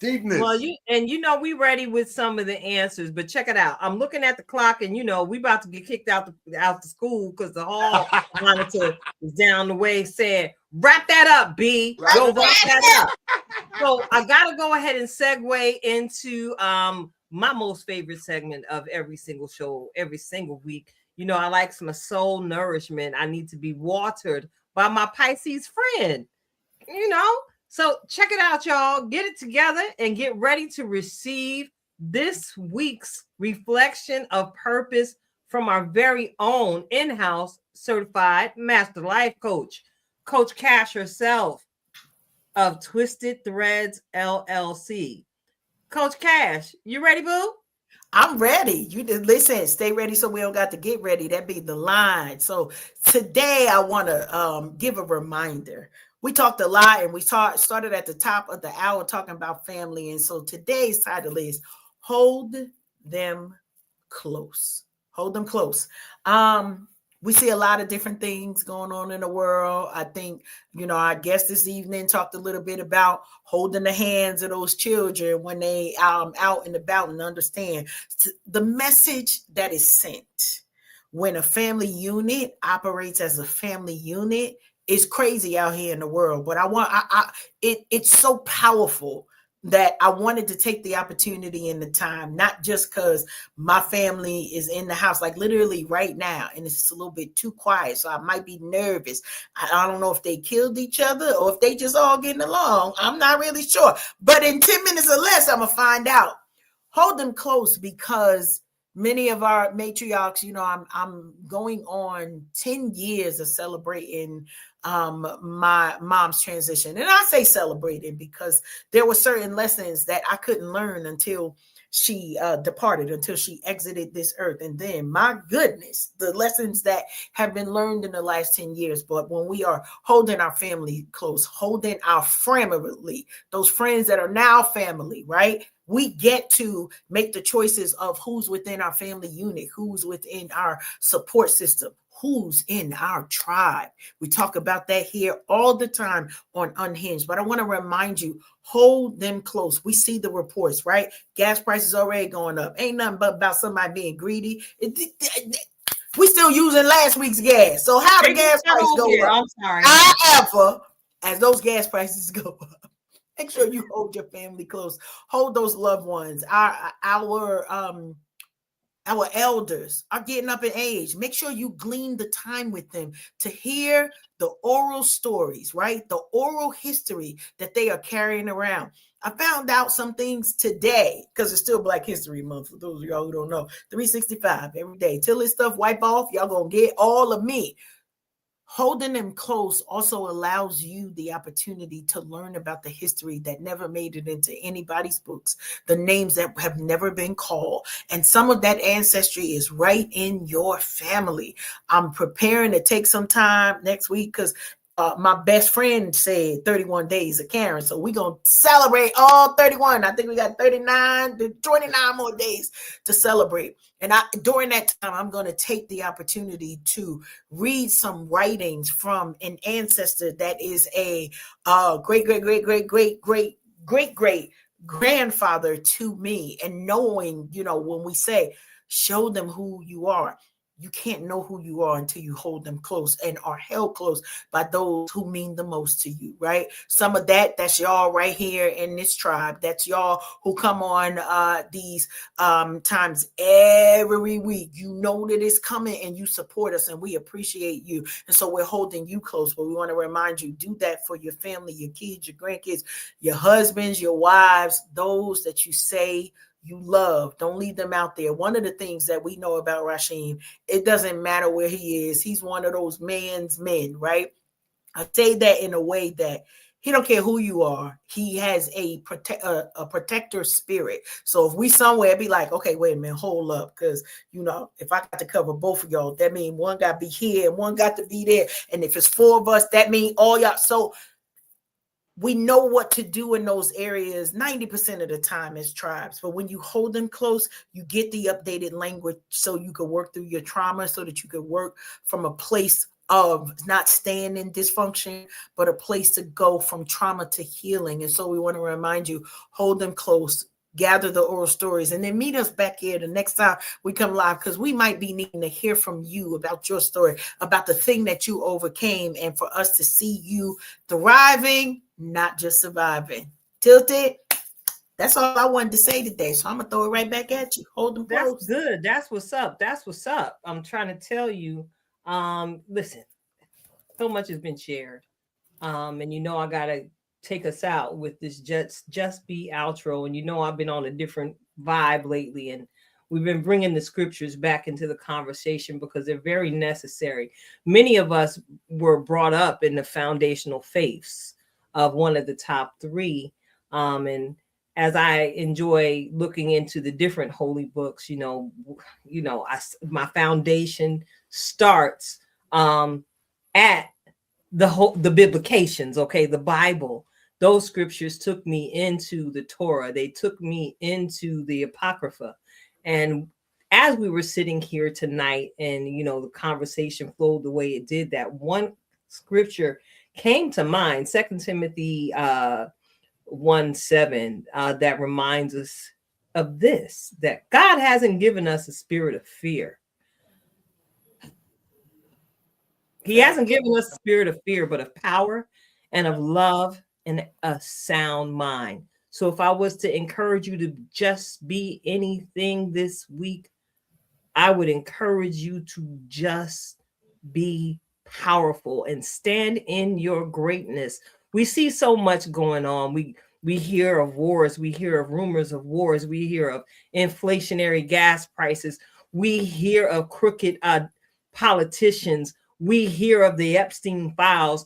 Well, we ready with some of the answers, but check it out. I'm looking at the clock and we about to get kicked out the school because the hall monitor is down the way said, wrap that up, B. Go wrap that up. So I gotta go ahead and segue into my most favorite segment of every single show, every single week. I like some soul nourishment. I need to be watered by my Pisces friend, So check it out, y'all. Get it together and get ready to receive this week's reflection of purpose from our very own in-house certified master life coach, Coach Cash herself of Twisted Threads LLC. Coach Cash, you ready, boo? I'm ready. You listen, stay ready so we don't got to get ready. That'd be the line. So today I want to give a reminder. We talked a lot and we started at the top of the hour talking about family. And so today's title is Hold Them close. Hold them close. We see a lot of different things going on in the world. I think, our guest this evening talked a little bit about holding the hands of those children when they out and about, and understand the message that is sent when a family unit operates as a family unit is crazy out here in the world. But it's so powerful that I wanted to take the opportunity and the time, not just because my family is in the house, like literally right now, and it's a little bit too quiet, so I might be nervous. I don't know if they killed each other or if they just all getting along. I'm not really sure. But in 10 minutes or less, I'm going to find out. Hold them close, because many of our matriarchs, I'm going on 10 years of celebrating my mom's transition. And I say celebrating because there were certain lessons that I couldn't learn until she departed, until she exited this earth. And then, my goodness, the lessons that have been learned in the last 10 years. But when we are holding our family close, holding our family, those friends that are now family, right? We get to make the choices of who's within our family unit, who's within our support system, who's in our tribe. We talk about that here all the time on Unhinged. But I want to remind you, hold them close. We see the reports, right? Gas prices already going up. Ain't nothing but about somebody being greedy. We still using last week's gas. So how the gas price go up? I'm sorry. However, as those gas prices go up, make sure you hold your family close. Hold those loved ones. Our elders are getting up in age. Make sure you glean the time with them to hear the oral stories, right? The oral history that they are carrying around. I found out some things today, because it's still Black History Month, for those of y'all who don't know. 365 every day. Till this stuff wipe off, y'all gonna get all of me. Holding them close also allows you the opportunity to learn about the history that never made it into anybody's books, the names that have never been called. And some of that ancestry is right in your family. I'm preparing to take some time next week because my best friend said 31 days of Karen. So we're going to celebrate all 31. I think we got 39 to 29 more days to celebrate. And during that time, I'm going to take the opportunity to read some writings from an ancestor that is a great grandfather to me. And knowing, when we say, show them who you are, you can't know who you are until you hold them close and are held close by those who mean the most to you, right? Some of that's y'all right here in this tribe. That's y'all who come on these times every week. You know that it's coming and you support us, and we appreciate you. And so we're holding you close, but we want to remind you, do that for your family, your kids, your grandkids, your husbands, your wives, those that you say you love. Don't leave them out there. One of the things that we know about Rasheem, it doesn't matter where he is. He's one of those man's men, right? I say that in a way that he don't care who you are. He has a protector spirit. So if we somewhere, be like, okay, wait a minute, hold up. Because, if I got to cover both of y'all, that means one got to be here and one got to be there. And if it's 4 of us, that means all y'all. So we know what to do in those areas 90% of the time as tribes. But when you hold them close, you get the updated language so you can work through your trauma, so that you can work from a place of not staying in dysfunction, but a place to go from trauma to healing. And so we want to remind you, hold them close, gather the oral stories, and then meet us back here the next time we come live, because we might be needing to hear from you about your story, about the thing that you overcame, and for us to see you thriving, not just surviving. Tilted. That's all I wanted to say today. So I'm going to throw it right back at you. Hold them close. That's good. That's what's up. That's what's up. I'm trying to tell you, listen, so much has been shared. And I got to take us out with this just be outro. And I've been on a different vibe lately, and we've been bringing the scriptures back into the conversation because they're very necessary. Many of us were brought up in the foundational faiths of one of the top 3. And as I enjoy looking into the different holy books, my foundation starts at the biblications, okay, the Bible. Those scriptures took me into the Torah. They took me into the Apocrypha. And as we were sitting here tonight and, the conversation flowed the way it did, that one scripture came to mind, 2 Timothy 1:7, that reminds us of this, that God hasn't given us a spirit of fear. He hasn't given us a spirit of fear, but of power and of love and a sound mind. So if I was to encourage you to just be anything this week, I would encourage you to just be powerful and stand in your greatness. We see so much going on. We hear of wars, we hear of rumors of wars, we hear of inflationary gas prices, we hear of crooked politicians, we hear of the Epstein files.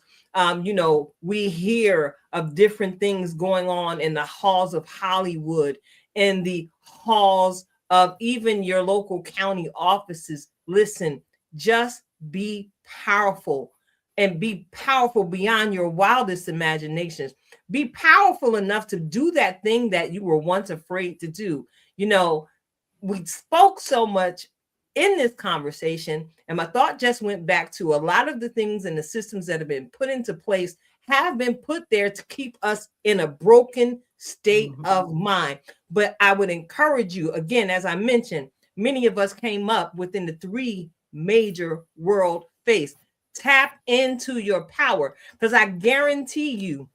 We hear of different things going on in the halls of Hollywood, in the halls of even your local county offices. Listen, just be powerful, and be powerful beyond your wildest imaginations. Be powerful enough to do that thing that you were once afraid to do. We spoke so much in this conversation, and my thought just went back to a lot of the things and the systems that have been put into place have been put there to keep us in a broken state of mind. But I would encourage you, again, as I mentioned, many of us came up within the 3 major world faiths. Tap into your power, because I guarantee you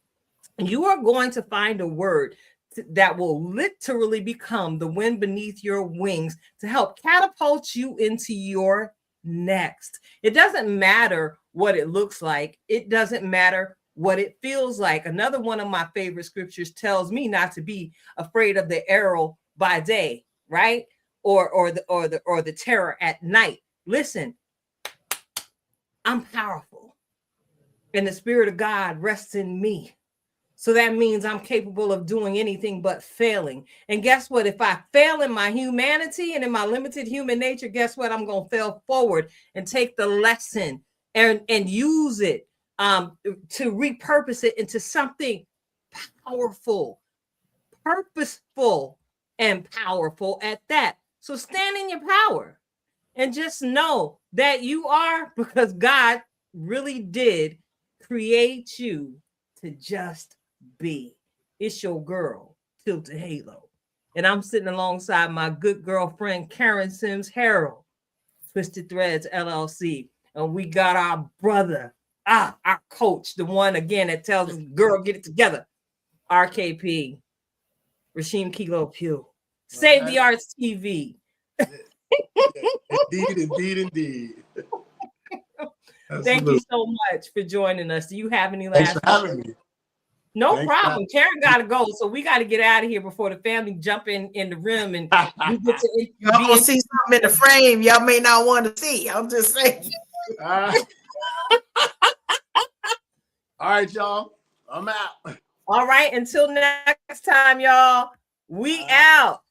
are going to find a word that will literally become the wind beneath your wings to help catapult you into your next. It doesn't matter what it looks like. It doesn't matter what it feels like. Another one of my favorite scriptures tells me not to be afraid of the arrow by day, right? Or the terror at night. Listen, I'm powerful, and the Spirit of God rests in me. So that means I'm capable of doing anything but failing. And guess what? If I fail in my humanity and in my limited human nature, guess what? I'm going to fail forward and take the lesson and use it to repurpose it into something powerful, purposeful, and powerful at that. So stand in your power and just know that you are, because God really did create you to just be. It's your girl, Tilted Halo. And I'm sitting alongside my good girlfriend, Karen Sims Harrell, Twisted Threads LLC. And we got our brother, our coach, the one again that tells us, girl, get it together. RKP, Rasheem Kilo Pugh. Save the Arts TV. Indeed. Thank you so much for joining us. Do you have any last? Thanks for having me. No problem. Karen got to go, so we got to get out of here before the family jump in the room and we get to y'all gonna see something in the frame y'all may not want to see. I'm just saying. All right, y'all. I'm out. All right. Until next time, y'all. We out.